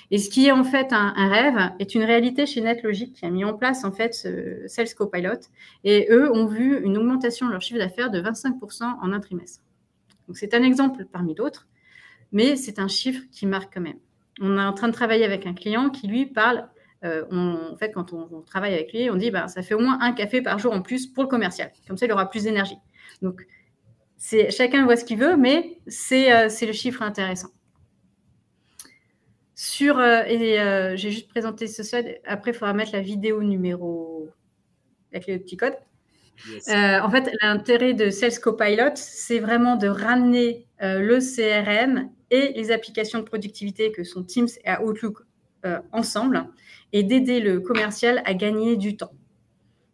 Et ce qui est en fait un rêve est une réalité chez NetLogic qui a mis en place en fait ce Sales Copilot. Et eux ont vu une augmentation de leur chiffre d'affaires de 25% en un trimestre. Donc c'est un exemple parmi d'autres, mais c'est un chiffre qui marque quand même. On est en train de travailler avec un client qui lui parle, en fait quand on travaille avec lui, on dit ça fait au moins un café par jour en plus pour le commercial. Comme ça, il aura plus d'énergie. Donc chacun voit ce qu'il veut, mais c'est le chiffre intéressant. J'ai juste présenté ce slide. Après, il faudra mettre la vidéo numéro avec le petit code. Yes. En fait, l'intérêt de Sales Copilot, c'est vraiment de ramener le CRM et les applications de productivité que sont Teams et Outlook ensemble et d'aider le commercial à gagner du temps.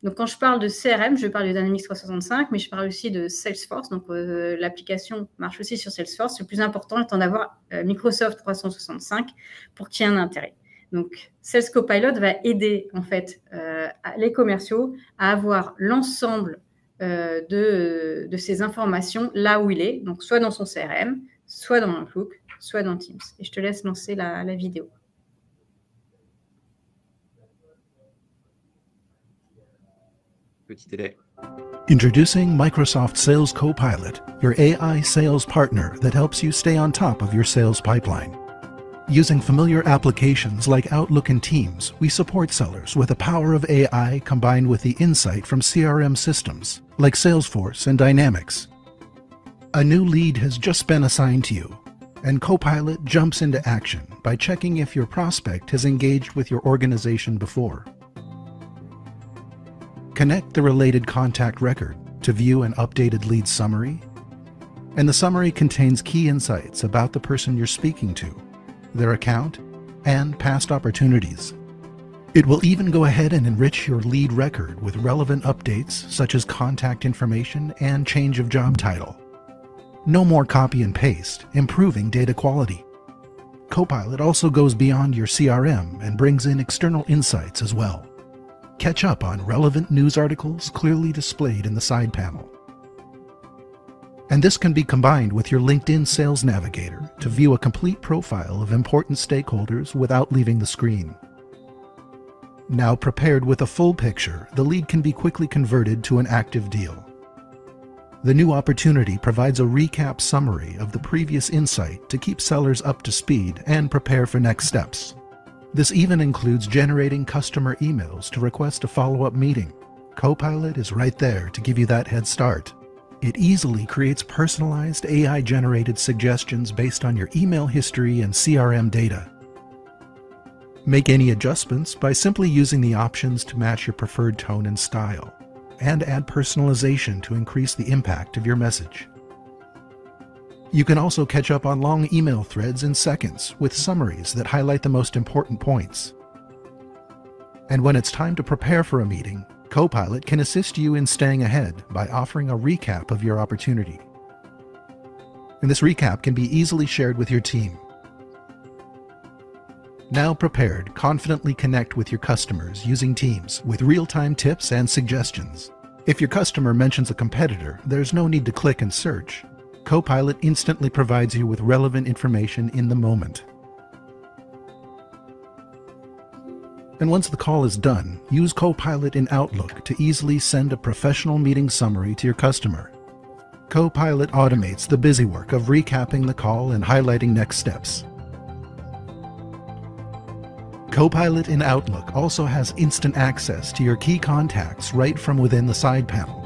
Donc, quand je parle de CRM, je parle de Dynamics 365, mais je parle aussi de Salesforce. Donc, l'application marche aussi sur Salesforce. Le plus important étant d'avoir Microsoft 365 pour qu'il y ait un intérêt. Donc, Sales Copilot va aider, en fait, les commerciaux à avoir l'ensemble de ces informations là où il est. Donc, soit dans son CRM, soit dans Outlook, soit dans Teams. Et je te laisse lancer la vidéo. Petit délai. Introducing Microsoft Sales Copilot, your AI sales partner that helps you stay on top of your sales pipeline. Using familiar applications like Outlook and Teams, we support sellers with the power of AI combined with the insight from CRM systems like Salesforce and Dynamics. A new lead has just been assigned to you, and Copilot jumps into action by checking if your prospect has engaged with your organization before. Connect the related contact record to view an updated lead summary, and the summary contains key insights about the person you're speaking to, their account, and past opportunities. It will even go ahead and enrich your lead record with relevant updates such as contact information and change of job title. No more copy and paste, improving data quality. Copilot also goes beyond your CRM and brings in external insights as well. Catch up on relevant news articles clearly displayed in the side panel. And this can be combined with your LinkedIn Sales Navigator to view a complete profile of important stakeholders without leaving the screen. Now prepared with a full picture, the lead can be quickly converted to an active deal. The new opportunity provides a recap summary of the previous insight to keep sellers up to speed and prepare for next steps. This even includes generating customer emails to request a follow-up meeting. Copilot is right there to give you that head start. It easily creates personalized AI-generated suggestions based on your email history and CRM data. Make any adjustments by simply using the options to match your preferred tone and style, and add personalization to increase the impact of your message. You can also catch up on long email threads in seconds with summaries that highlight the most important points. And when it's time to prepare for a meeting, Copilot can assist you in staying ahead by offering a recap of your opportunity. And this recap can be easily shared with your team. Now prepared, confidently connect with your customers using Teams with real-time tips and suggestions. If your customer mentions a competitor, there's no need to click and search. Copilot instantly provides you with relevant information in the moment. And once the call is done, use Copilot in Outlook to easily send a professional meeting summary to your customer. Copilot automates the busy work of recapping the call and highlighting next steps. Copilot in Outlook also has instant access to your key contacts right from within the side panel.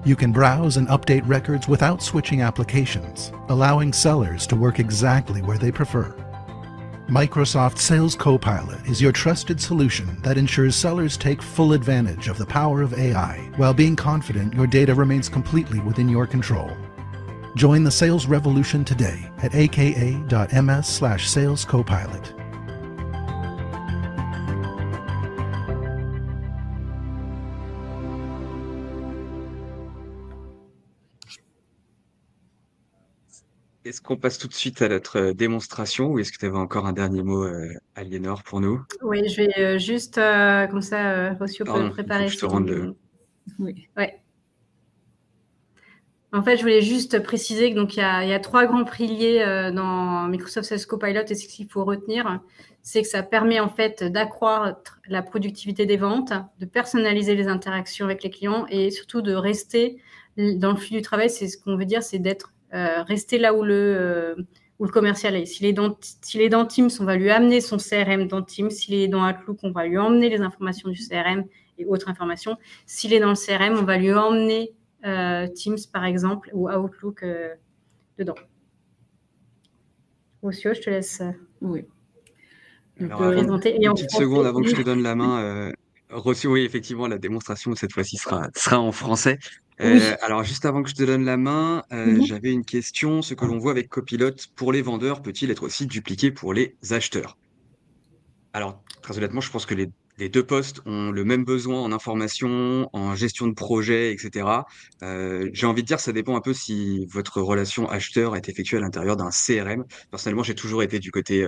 You can browse and update records without switching applications, allowing sellers to work exactly where they prefer. Microsoft Sales Copilot is your trusted solution that ensures sellers take full advantage of the power of AI while being confident your data remains completely within your control. Join the sales revolution today at aka.ms/salescopilot. Est-ce qu'on passe tout de suite à notre démonstration ou est-ce que tu avais encore un dernier mot, Aliénor, pour nous? Oui, je vais juste, comme ça, Rossio peut Pardon, il faut préparer que je te rende le... Oui. Ouais. En fait, je voulais juste préciser que donc il y a 3 grands piliers dans Microsoft Sales Copilot et ce qu'il faut retenir, c'est que ça permet en fait d'accroître la productivité des ventes, de personnaliser les interactions avec les clients et surtout de rester dans le flux du travail. C'est ce qu'on veut dire, c'est d'être rester là où le commercial est. S'il est dans Teams, on va lui amener son CRM dans Teams. S'il est dans Outlook, on va lui emmener les informations du CRM et autres informations. S'il est dans le CRM, on va lui emmener Teams, par exemple, ou Outlook dedans. Rossio, je te laisse Oui. présenter. Une petite seconde avant que je te donne la main. Rossio, oui, effectivement, la démonstration, cette fois-ci, sera en français. Oui. Alors, juste avant que je te donne la main, j'avais une question. Ce que l'on voit avec Copilot pour les vendeurs peut-il être aussi dupliqué pour les acheteurs? Alors, très honnêtement, je pense que les deux postes ont le même besoin en information, en gestion de projet, etc. J'ai envie de dire, ça dépend un peu si votre relation acheteur est effectuée à l'intérieur d'un CRM. Personnellement, j'ai toujours été du côté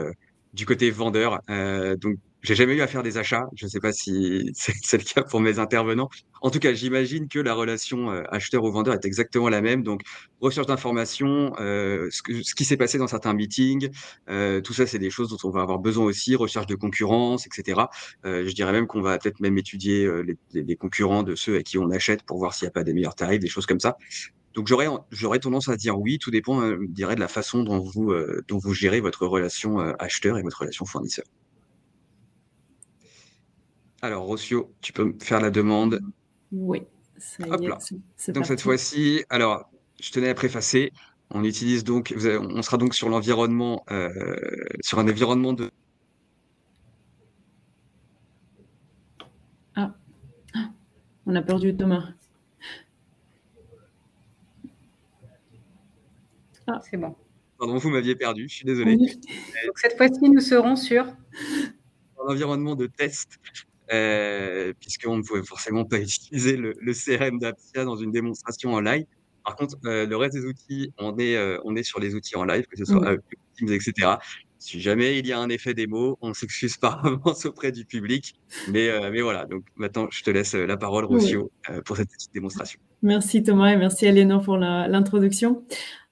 vendeur, donc j'ai jamais eu à faire des achats. Je ne sais pas si c'est le cas pour mes intervenants. En tout cas, j'imagine que la relation acheteur ou vendeur est exactement la même. Donc, recherche d'informations, ce qui s'est passé dans certains meetings, tout ça, c'est des choses dont on va avoir besoin aussi, recherche de concurrence, etc. Je dirais même qu'on va peut-être même étudier les concurrents de ceux à qui on achète pour voir s'il n'y a pas des meilleurs tarifs, des choses comme ça. Donc j'aurais tendance à dire oui, tout dépend, je dirais, de la façon dont vous gérez votre relation acheteur et votre relation fournisseur. Alors, Rossio, tu peux me faire la demande. Oui, ça Hop y est, là. c'est Donc cette parti. fois-ci, alors, je tenais à préfacer, on utilise donc, on sera donc sur l'environnement, sur un environnement de... Ah, on a perdu Thomas. Ah, c'est bon. Pardon, vous m'aviez perdu, je suis désolé. Oui. Donc cette fois-ci, nous serons sur un environnement de test, puisqu'on ne pouvait forcément pas utiliser le CRM d'Apsia dans une démonstration en live. Par contre, le reste des outils, on est sur les outils en live, que ce soit Oui. Outlook, Teams, etc. Si jamais il y a un effet démo, on s'excuse par avance auprès du public. Mais voilà, donc maintenant, je te laisse la parole, Rossio, pour cette petite démonstration. Merci Thomas et merci Aliénor pour l'introduction.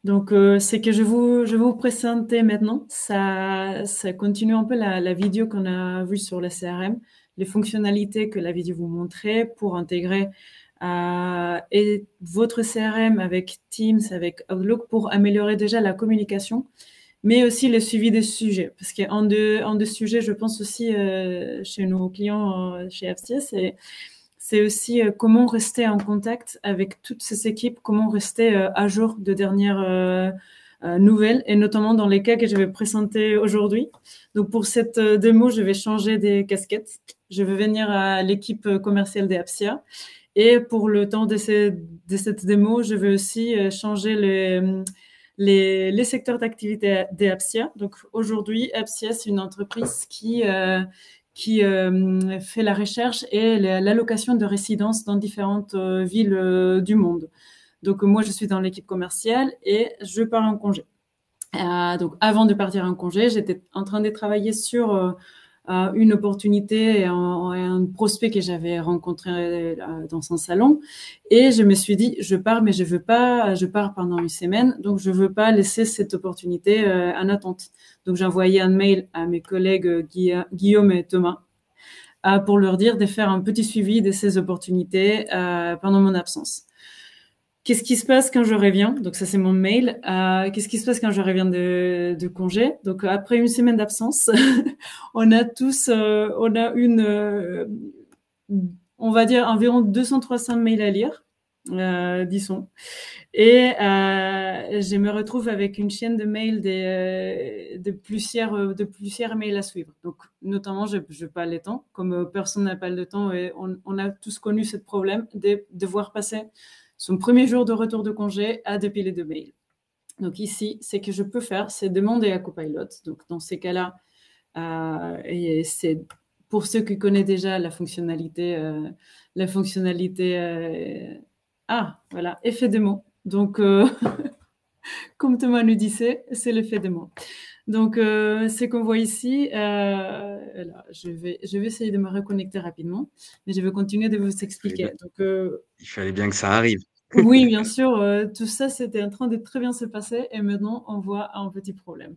Donc, c'est que je vais vous présenter maintenant. Ça continue un peu la vidéo qu'on a vue sur le CRM, les fonctionnalités que la vidéo vous montrait pour intégrer et votre CRM avec Teams, avec Outlook pour améliorer déjà la communication, mais aussi le suivi des sujets. Parce qu'un des sujets, je pense aussi chez nos clients, chez Apsia, c'est aussi comment rester en contact avec toutes ces équipes, comment rester à jour de dernières nouvelles, et notamment dans les cas que je vais présenter aujourd'hui. Donc pour cette démo, je vais changer des casquettes. Je vais venir à l'équipe commerciale d'Apsia. Et pour le temps de cette démo, je vais aussi changer les secteurs d'activité d'Apsia. Donc aujourd'hui, Apsia, c'est une entreprise qui fait la recherche et l'allocation de résidences dans différentes villes du monde. Donc moi, je suis dans l'équipe commerciale et je pars en congé. Donc avant de partir en congé, j'étais en train de travailler sur une opportunité et un prospect que j'avais rencontré dans un salon, et je me suis dit je pars, mais je pars pendant une semaine, donc je veux pas laisser cette opportunité en attente. Donc j'ai envoyé un mail à mes collègues Guillaume et Thomas pour leur dire de faire un petit suivi de ces opportunités pendant mon absence. Qu'est-ce qui se passe quand je reviens? Donc ça, c'est mon mail. Qu'est-ce qui se passe quand je reviens de congé? Donc après une semaine d'absence, on a on va dire environ 200-300 mails à lire. disons. Et je me retrouve avec une chaîne de mails de plusieurs mails à suivre. Donc, notamment, je n'ai pas le temps, comme personne n'a pas le temps, et on a tous connu ce problème de devoir passer son premier jour de retour de congé à dépiler de mails. Donc ici, ce que je peux faire, c'est demander à Copilot. Donc dans ces cas-là, et c'est pour ceux qui connaissent déjà la fonctionnalité, voilà, effet de mots. Donc, comme Thomas nous disait, c'est l'effet de mots. Donc, ce qu'on voit ici, là, je vais essayer de me reconnecter rapidement, mais je vais continuer de vous expliquer. Donc, il fallait bien que ça arrive. Oui, bien sûr, tout ça, c'était en train de très bien se passer et maintenant, on voit un petit problème.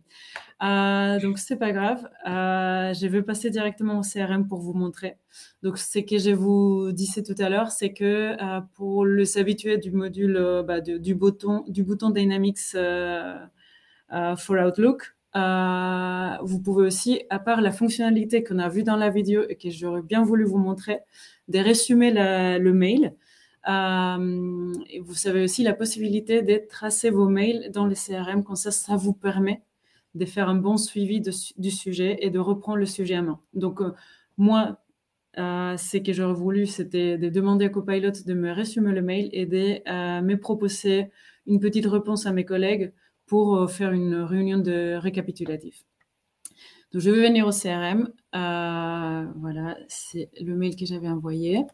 Donc, c'est pas grave. Je vais passer directement au CRM pour vous montrer. Donc, ce que je vous disais tout à l'heure, c'est que pour les habitués du module du bouton Dynamics for Outlook, vous pouvez aussi, à part la fonctionnalité qu'on a vue dans la vidéo et que j'aurais bien voulu vous montrer, de résumer le mail. Et vous avez aussi la possibilité de tracer vos mails dans les CRM, comme ça vous permet de faire un bon suivi du sujet et de reprendre le sujet à main. Donc, moi, ce que j'aurais voulu, c'était de demander à Copilot de me résumer le mail et de me proposer une petite réponse à mes collègues pour faire une réunion de récapitulatif. Donc, je vais venir au CRM. Voilà, c'est le mail que j'avais envoyé.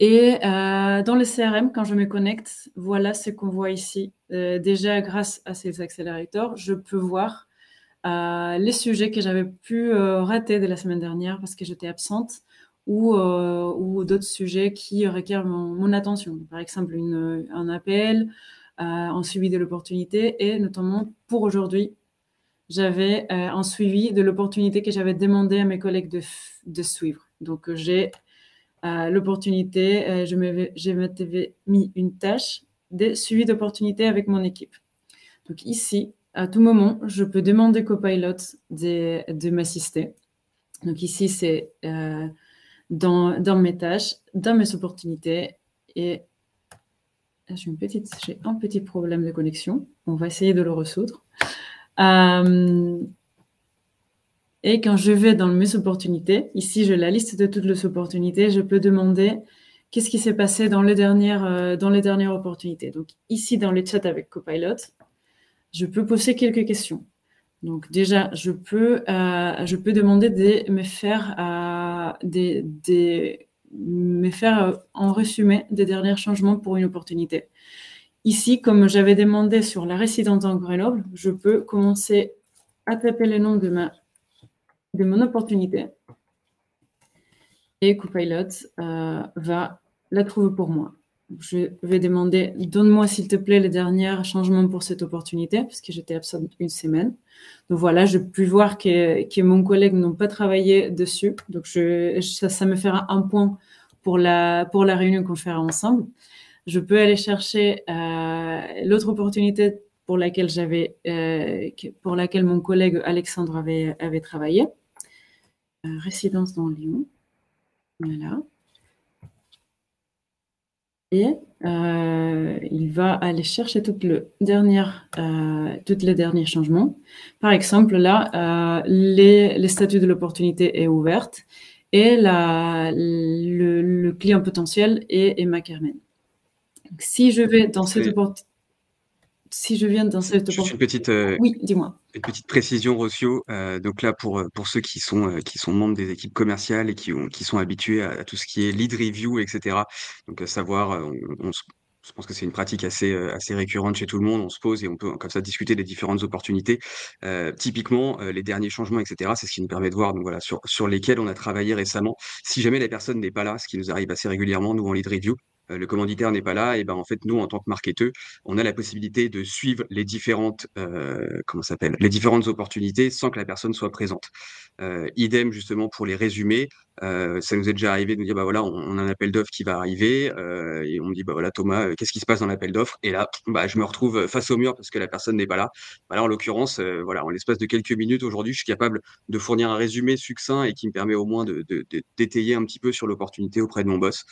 Et dans le CRM, quand je me connecte, voilà ce qu'on voit ici. Déjà, grâce à ces accélérateurs, je peux voir les sujets que j'avais pu rater de la semaine dernière parce que j'étais absente ou d'autres sujets qui requièrent mon attention. Par exemple, un appel, un suivi de l'opportunité et notamment pour aujourd'hui, j'avais un suivi de l'opportunité que j'avais demandé à mes collègues de suivre. Donc, j'ai l'opportunité, je m'avais mis une tâche de suivi d'opportunité avec mon équipe. Donc ici, à tout moment, je peux demander Copilot de m'assister. Donc ici, c'est dans mes tâches, dans mes opportunités. Et j'ai un petit problème de connexion. On va essayer de le résoudre. Et quand je vais dans mes opportunités, ici, j'ai la liste de toutes les opportunités. Je peux demander qu'est-ce qui s'est passé dans les dernières opportunités. Donc, ici, dans le chat avec Copilot, je peux poser quelques questions. Donc, déjà, je peux demander de me faire en résumé des derniers changements pour une opportunité. Ici, comme j'avais demandé sur la résidence en Grenoble, je peux commencer à taper le nom de mon opportunité et Copilot va la trouver pour moi. Je vais demander, donne-moi s'il te plaît les derniers changements pour cette opportunité, parce que j'étais absente une semaine. Donc voilà, je peux voir que mon collègue n'ont pas travaillé dessus. Donc ça me fera un point pour la réunion qu'on fera ensemble. Je peux aller chercher l'autre opportunité pour laquelle mon collègue Alexandre avait travaillé. Résidence dans Lyon. Voilà. Et il va aller chercher tous les derniers changements. Par exemple, là, les statuts de l'opportunité est ouverte et le client potentiel est Emma Carmen. Donc, si je vais dans cette opportunité, Juste une petite, oui, dis-moi. Une petite précision, Rossio. Donc là, pour ceux qui sont membres des équipes commerciales et qui sont habitués à tout ce qui est lead review, etc. Donc à savoir, je pense que c'est une pratique assez récurrente chez tout le monde. On se pose et on peut comme ça discuter des différentes opportunités. Typiquement, les derniers changements, etc. C'est ce qui nous permet de voir, donc voilà, sur lesquels on a travaillé récemment. Si jamais la personne n'est pas là, ce qui nous arrive assez régulièrement, nous en lead review, le commanditaire n'est pas là, et ben en fait nous en tant que marketeur, on a la possibilité de suivre les différentes les différentes opportunités sans que la personne soit présente. Idem justement pour les résumés. Ça nous est déjà arrivé de nous dire bah voilà, on a un appel d'offres qui va arriver et on me dit bah voilà Thomas, qu'est-ce qui se passe dans l'appel d'offres? Et là bah je me retrouve face au mur parce que la personne n'est pas là. Bah là en l'occurrence voilà, en l'espace de quelques minutes aujourd'hui, je suis capable de fournir un résumé succinct et qui me permet au moins d'étayer un petit peu sur l'opportunité auprès de mon boss.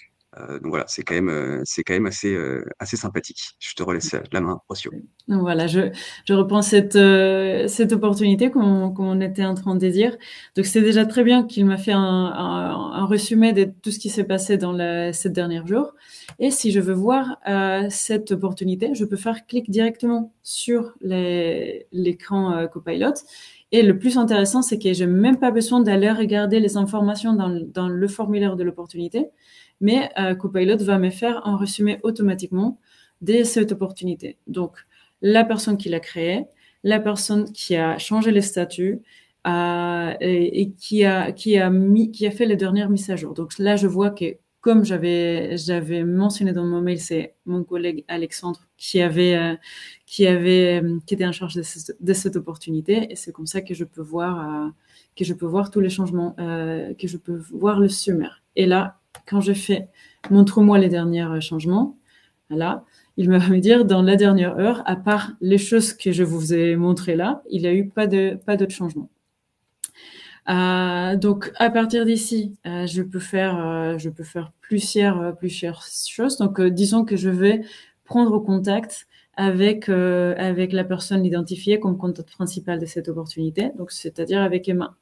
Donc voilà, c'est quand même assez sympathique. Je te relaisse la main, Rocio. Donc voilà, je reprends cette opportunité comme on était en train de dire. Donc c'est déjà très bien qu'il m'a fait un résumé de tout ce qui s'est passé dans ces derniers jours. Et si je veux voir cette opportunité, je peux faire clic directement sur l'écran Copilot. Et le plus intéressant, c'est que j'ai même pas besoin d'aller regarder les informations dans le formulaire de l'opportunité, mais Copilot va me faire un résumé automatiquement de cette opportunité. Donc, la personne qui l'a créé, la personne qui a changé les statuts et qui a fait les dernières mises à jour. Donc là, je vois que comme j'avais mentionné dans mon mail, c'est mon collègue Alexandre qui était en charge de cette opportunité, et c'est comme ça que je peux voir tous les changements, que je peux voir le sommaire. Et là, quand je fais montre-moi les derniers changements, là, il va me dire dans la dernière heure, à part les choses que je vous ai montrées là, il n'y a eu pas d'autres changements. Donc à partir d'ici, je peux faire plusieurs choses. Donc disons que je vais prendre contact avec la personne identifiée comme contact principal de cette opportunité, donc c'est-à-dire avec Emma.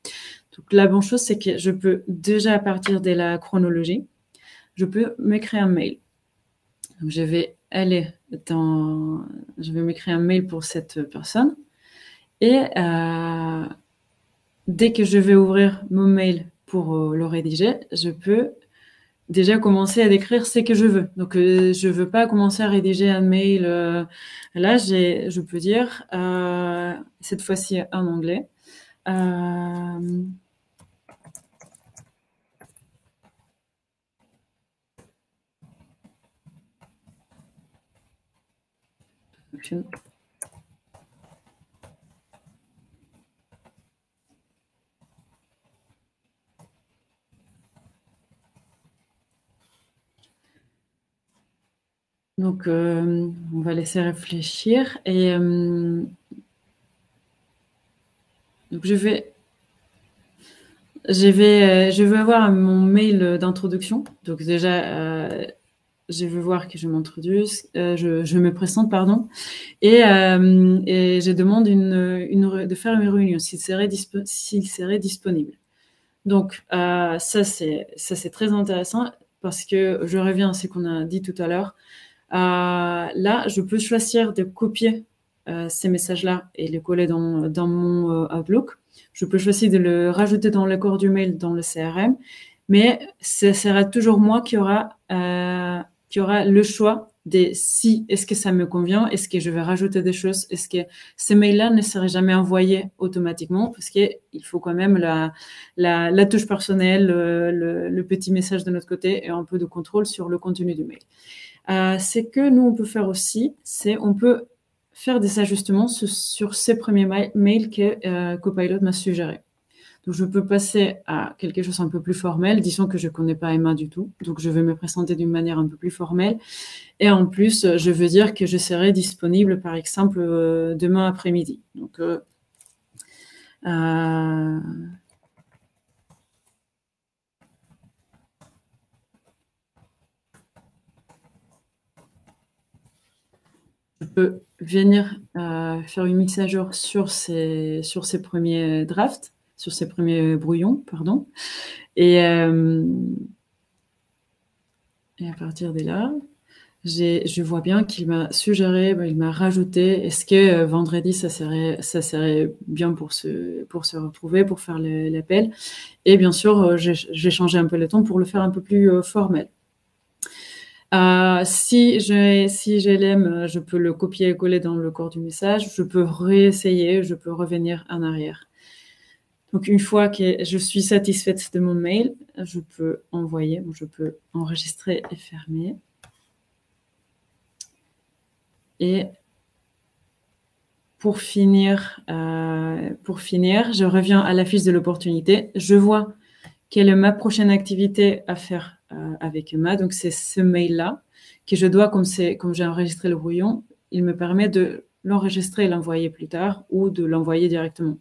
Donc la bonne chose, c'est que je peux déjà, à partir de la chronologie, je peux m'écrire un mail. Donc je vais m'écrire un mail pour cette personne, et dès que je vais ouvrir mon mail pour le rédiger, je peux déjà commencer à décrire ce que je veux. Donc, je veux pas commencer à rédiger un mail. Là, je peux dire, cette fois-ci en anglais, donc, on va laisser réfléchir. Et donc, je vais avoir mon mail d'introduction. Donc déjà, je veux voir que je m'introduise, je me présente, pardon, et je demande de faire une réunion s'il serait disponible. Donc ça c'est très intéressant, parce que je reviens à ce qu'on a dit tout à l'heure. Là, je peux choisir de copier ces messages-là et les coller dans mon Outlook. Je peux choisir de le rajouter dans le corps du mail dans le CRM, mais ce sera toujours moi qui aura le choix de si est-ce que ça me convient, est-ce que je vais rajouter des choses, est-ce que ces mails-là ne seraient jamais envoyés automatiquement, parce qu'il faut quand même la touche personnelle, le petit message de notre côté et un peu de contrôle sur le contenu du mail. Ce que nous on peut faire aussi, c'est on peut faire des ajustements sur ces premiers mails que Copilot m'a suggéré. Donc, je peux passer à quelque chose un peu plus formel. Disons que je ne connais pas Emma du tout. Donc, je vais me présenter d'une manière un peu plus formelle. Et en plus, je veux dire que je serai disponible, par exemple, demain après-midi. Donc, je peux venir faire une mise à jour sur ces premiers drafts, sur ces premiers brouillons, pardon. Et à partir de là, je vois bien qu'il m'a suggéré, il m'a rajouté, est-ce que vendredi, ça serait bien pour se retrouver, pour faire l'appel. Et bien sûr, j'ai changé un peu le ton pour le faire un peu plus formel. Si je l'aime, je peux le copier et coller dans le corps du message. Je peux réessayer, je peux revenir en arrière. Donc, une fois que je suis satisfaite de mon mail, je peux envoyer, je peux enregistrer et fermer. Et pour finir, je reviens à la fiche de l'opportunité. Je vois quelle est ma prochaine activité à faire avec Emma. Donc, c'est ce mail-là que je dois, comme j'ai enregistré le brouillon, il me permet de l'enregistrer et l'envoyer plus tard ou de l'envoyer directement.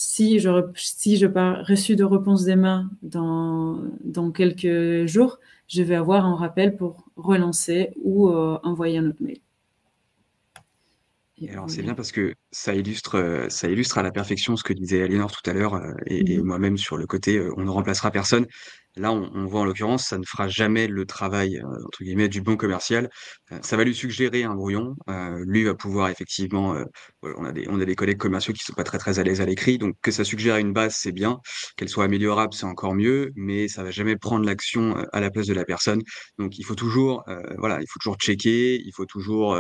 si je pas reçu de réponse demain dans quelques jours, je vais avoir un rappel pour relancer ou envoyer un autre mail. Et alors, c'est bien parce que ça illustre à la perfection ce que disait Aliénor tout à l'heure, et moi-même sur le côté, on ne remplacera personne. Là, on voit en l'occurrence, ça ne fera jamais le travail, entre guillemets, du bon commercial. Ça va lui suggérer un brouillon. Lui va pouvoir effectivement, on a des collègues commerciaux qui sont pas très, très à l'aise à l'écrit, donc que ça suggère une base, c'est bien. Qu'elle soit améliorable, c'est encore mieux, mais ça va jamais prendre l'action, à la place de la personne. Donc il faut toujours, voilà, il faut toujours checker, il faut toujours,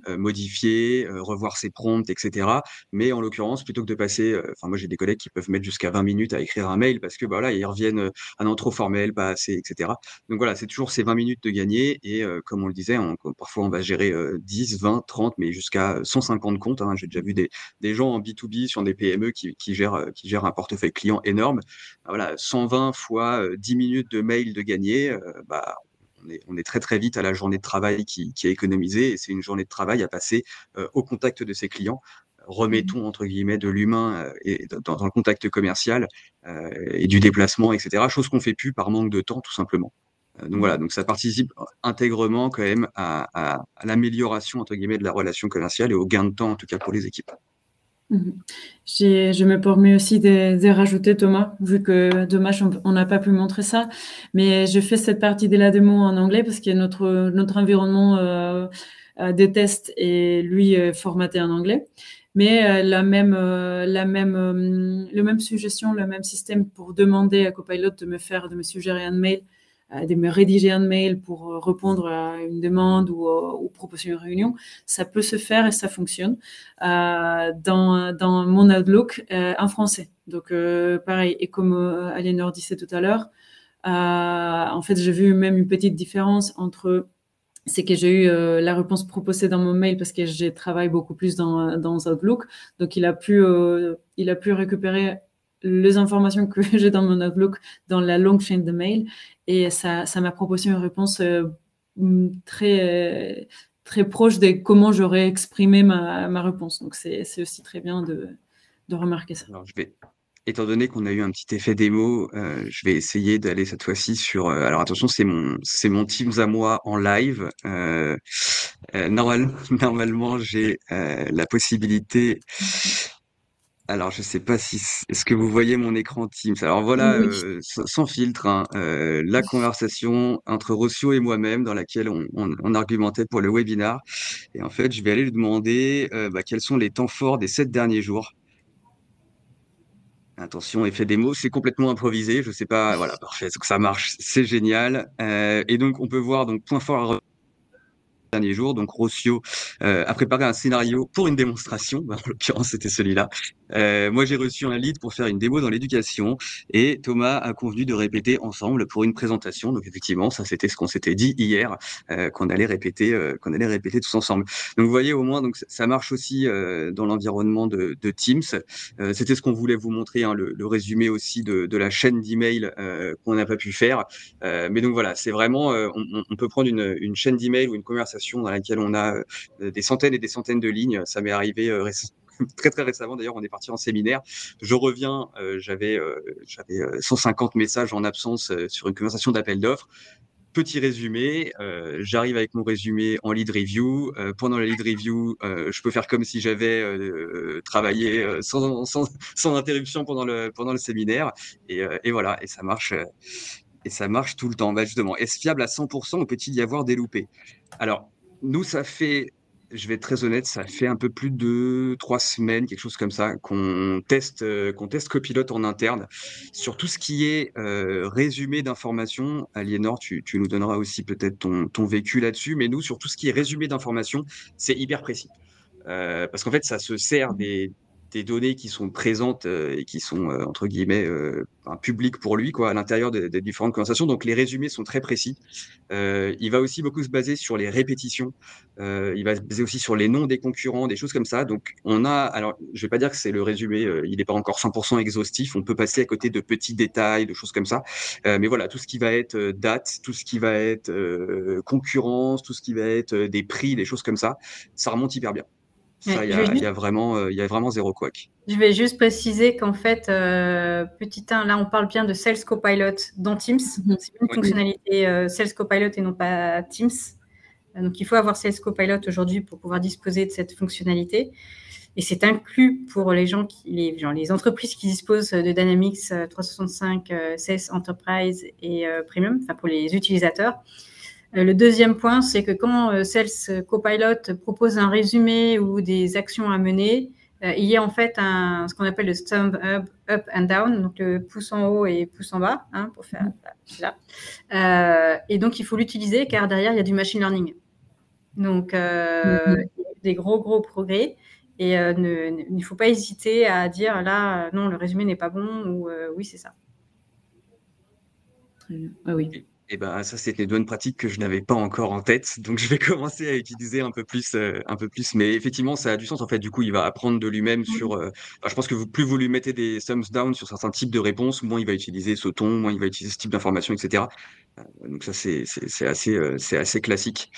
modifier, revoir ses prompts, etc. Mais en l'occurrence, plutôt que de passer, enfin moi j'ai des collègues qui peuvent mettre jusqu'à 20 minutes à écrire un mail parce que bah, voilà, ils reviennent, ah non, trop formel, pas assez, etc. Donc voilà, c'est toujours ces 20 minutes de gagner et comme on le disait, parfois on va gérer 10, 20, 30, mais jusqu'à 150 comptes, hein. J'ai déjà vu des gens en B2B sur des PME qui gèrent un portefeuille client énorme. Ah, voilà, 120 fois 10 minutes de mail de gagner, bah, on est très très vite à la journée de travail qui est économisée et c'est une journée de travail à passer au contact de ses clients. Remettons entre guillemets de l'humain et dans le contact commercial et du déplacement, etc. Chose qu'on fait plus par manque de temps tout simplement. Donc voilà, donc ça participe intégralement quand même à l'amélioration entre guillemets de la relation commerciale et au gain de temps en tout cas pour les équipes. Je me permets aussi de rajouter, Thomas, vu que dommage, on n'a pas pu montrer ça, mais je fais cette partie de la démo en anglais parce que notre environnement des tests est, lui, formaté en anglais. Mais le même suggestion, le même système pour demander à Copilot de me suggérer un mail, de me rédiger un mail pour répondre à une demande ou proposer une réunion, ça peut se faire et ça fonctionne dans mon Outlook en français. Donc pareil, et comme Aliénor disait tout à l'heure, en fait j'ai vu même une petite différence entre c'est que j'ai eu la réponse proposée dans mon mail parce que je travaille beaucoup plus dans Outlook, donc il a pu récupérer les informations que j'ai dans mon Outlook dans la longue chaîne de mail et ça m'a proposé une réponse très très proche de comment j'aurais exprimé ma réponse. Donc c'est aussi très bien de remarquer ça. Alors étant donné qu'on a eu un petit effet démo, je vais essayer d'aller cette fois-ci sur. Alors attention, c'est mon Teams à moi en live. Normalement, j'ai la possibilité. Alors, je sais pas si est-ce que vous voyez mon écran Teams. Alors voilà, Oui. sans filtre, hein, la conversation entre Rossio et moi-même dans laquelle on argumentait pour le webinar. Et en fait, je vais aller lui demander quels sont les temps forts des 7 derniers jours. Attention, effet démo, c'est complètement improvisé. Je sais pas, voilà, parfait. Donc ça marche, c'est génial. Et donc on peut voir donc point fort à derniers jours. Donc Rossio a préparé un scénario pour une démonstration. En l'occurrence, c'était celui-là. Moi, j'ai reçu un lead pour faire une démo dans l'éducation et Thomas a convenu de répéter ensemble pour une présentation. Donc effectivement, ça c'était ce qu'on s'était dit hier, qu'on allait répéter tous ensemble. Donc vous voyez au moins, donc ça marche aussi dans l'environnement de Teams. C'était ce qu'on voulait vous montrer, hein, le résumé aussi de la chaîne d'email qu'on n'a pas pu faire. Mais donc voilà, c'est vraiment, on peut prendre une chaîne d'email ou une conversation dans laquelle on a des centaines et des centaines de lignes. Ça m'est arrivé très très récemment. D'ailleurs, on est parti en séminaire. Je reviens, j'avais 150 messages en absence sur une conversation d'appel d'offres. Petit résumé, j'arrive avec mon résumé en lead review. Pendant la lead review, je peux faire comme si j'avais travaillé sans interruption pendant le séminaire. Et voilà, et ça marche. Et ça marche tout le temps. Bah justement, est-ce fiable à 100% ou peut-il y avoir des loupés? Alors, nous, je vais être très honnête, ça fait un peu plus de 3 semaines, quelque chose comme ça, qu'on teste Copilot en interne sur tout ce qui est résumé d'informations. Aliénor, tu nous donneras aussi peut-être ton vécu là-dessus, mais nous, sur tout ce qui est résumé d'informations, c'est hyper précis. Parce qu'en fait, ça se sert des données qui sont présentes et qui sont entre guillemets publiques pour lui, quoi, à l'intérieur des différentes conversations. Donc les résumés sont très précis. Il va aussi beaucoup se baser sur les répétitions. Il va se baser aussi sur les noms des concurrents, des choses comme ça. Donc alors je vais pas dire que c'est le résumé, il n'est pas encore 100% exhaustif. On peut passer à côté de petits détails, de choses comme ça. Mais voilà, tout ce qui va être date, tout ce qui va être concurrence, tout ce qui va être des prix, des choses comme ça, ça remonte hyper bien. Ça, Ouais, il y a vraiment zéro couac. je vais juste préciser qu'en fait, petit 1, là, on parle bien de Sales Copilot dans Teams. C'est une Oui. fonctionnalité Sales Copilot et non pas Teams. Donc, il faut avoir Sales Copilot aujourd'hui pour pouvoir disposer de cette fonctionnalité. Et c'est inclus pour les entreprises qui disposent de Dynamics 365 Sales Enterprise et Premium, enfin pour les utilisateurs. Le deuxième point, c'est que quand Sales Copilot propose un résumé ou des actions à mener, il y a en fait ce qu'on appelle le thumb up and down, donc le pouce en haut et pouce en bas, hein, pour faire là. Et donc, il faut l'utiliser car derrière, il y a du machine learning. Donc, des gros progrès. Et il ne faut pas hésiter à dire là, non, le résumé n'est pas bon ou oui, c'est ça. Très bien. Ah oui. Et ben ça, c'était de bonnes pratiques que je n'avais pas encore en tête, donc je vais commencer à utiliser un peu plus. Mais effectivement, ça a du sens. En fait, du coup, il va apprendre de lui-même sur. Je pense que plus vous lui mettez des thumbs down sur certains types de réponses, moins il va utiliser ce ton, moins il va utiliser ce type d'information, etc. Donc ça, c'est assez classique.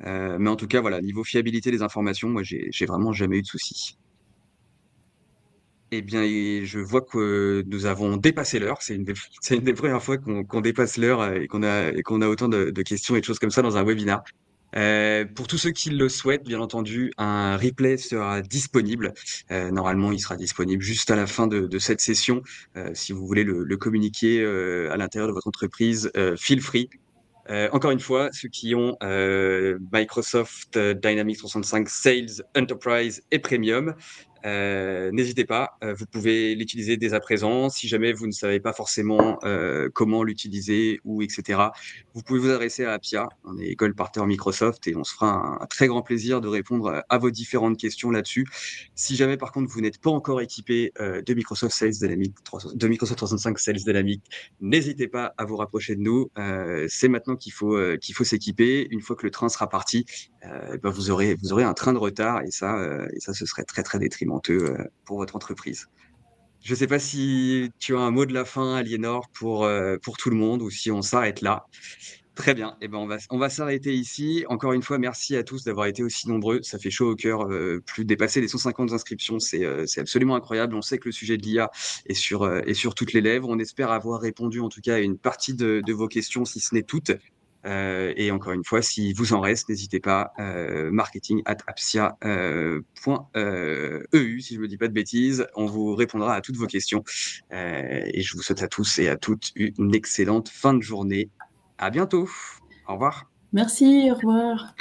Mais en tout cas, voilà, niveau fiabilité des informations, moi, j'ai vraiment jamais eu de soucis. Eh bien, et je vois que nous avons dépassé l'heure. C'est une des premières fois qu'on dépasse l'heure et qu'on a autant de questions et de choses comme ça dans un webinar. Pour tous ceux qui le souhaitent, bien entendu, un replay sera disponible. Normalement, il sera disponible juste à la fin de cette session. Si vous voulez le communiquer à l'intérieur de votre entreprise, feel free. Encore une fois, ceux qui ont Microsoft Dynamics 365 Sales, Enterprise et Premium, n'hésitez pas, vous pouvez l'utiliser dès à présent. Si jamais vous ne savez pas forcément comment l'utiliser ou etc., vous pouvez vous adresser à Appia. On est école partner Microsoft et on se fera un très grand plaisir de répondre à vos différentes questions là-dessus. Si jamais par contre vous n'êtes pas encore équipé de Microsoft Sales Dynamics, de Microsoft 365 Sales Dynamics, n'hésitez pas à vous rapprocher de nous. C'est maintenant qu'il faut s'équiper. Une fois que le train sera parti, vous aurez un train de retard et ça, ce serait très très détrimenteux pour votre entreprise. Je ne sais pas si tu as un mot de la fin, Aliénor, pour tout le monde ou si on s'arrête là. Très bien. Eh ben, on va s'arrêter ici. Encore une fois, merci à tous d'avoir été aussi nombreux. Ça fait chaud au cœur. Plus dépasser les 150 inscriptions, c'est absolument incroyable. On sait que le sujet de l'IA est sur toutes les lèvres. On espère avoir répondu en tout cas à une partie de vos questions, si ce n'est toutes. Et encore une fois, si vous en reste, n'hésitez pas, marketing@appsia.eu, si je ne me dis pas de bêtises. On vous répondra à toutes vos questions. Et je vous souhaite à tous et à toutes une excellente fin de journée. À bientôt. Au revoir. Merci, au revoir.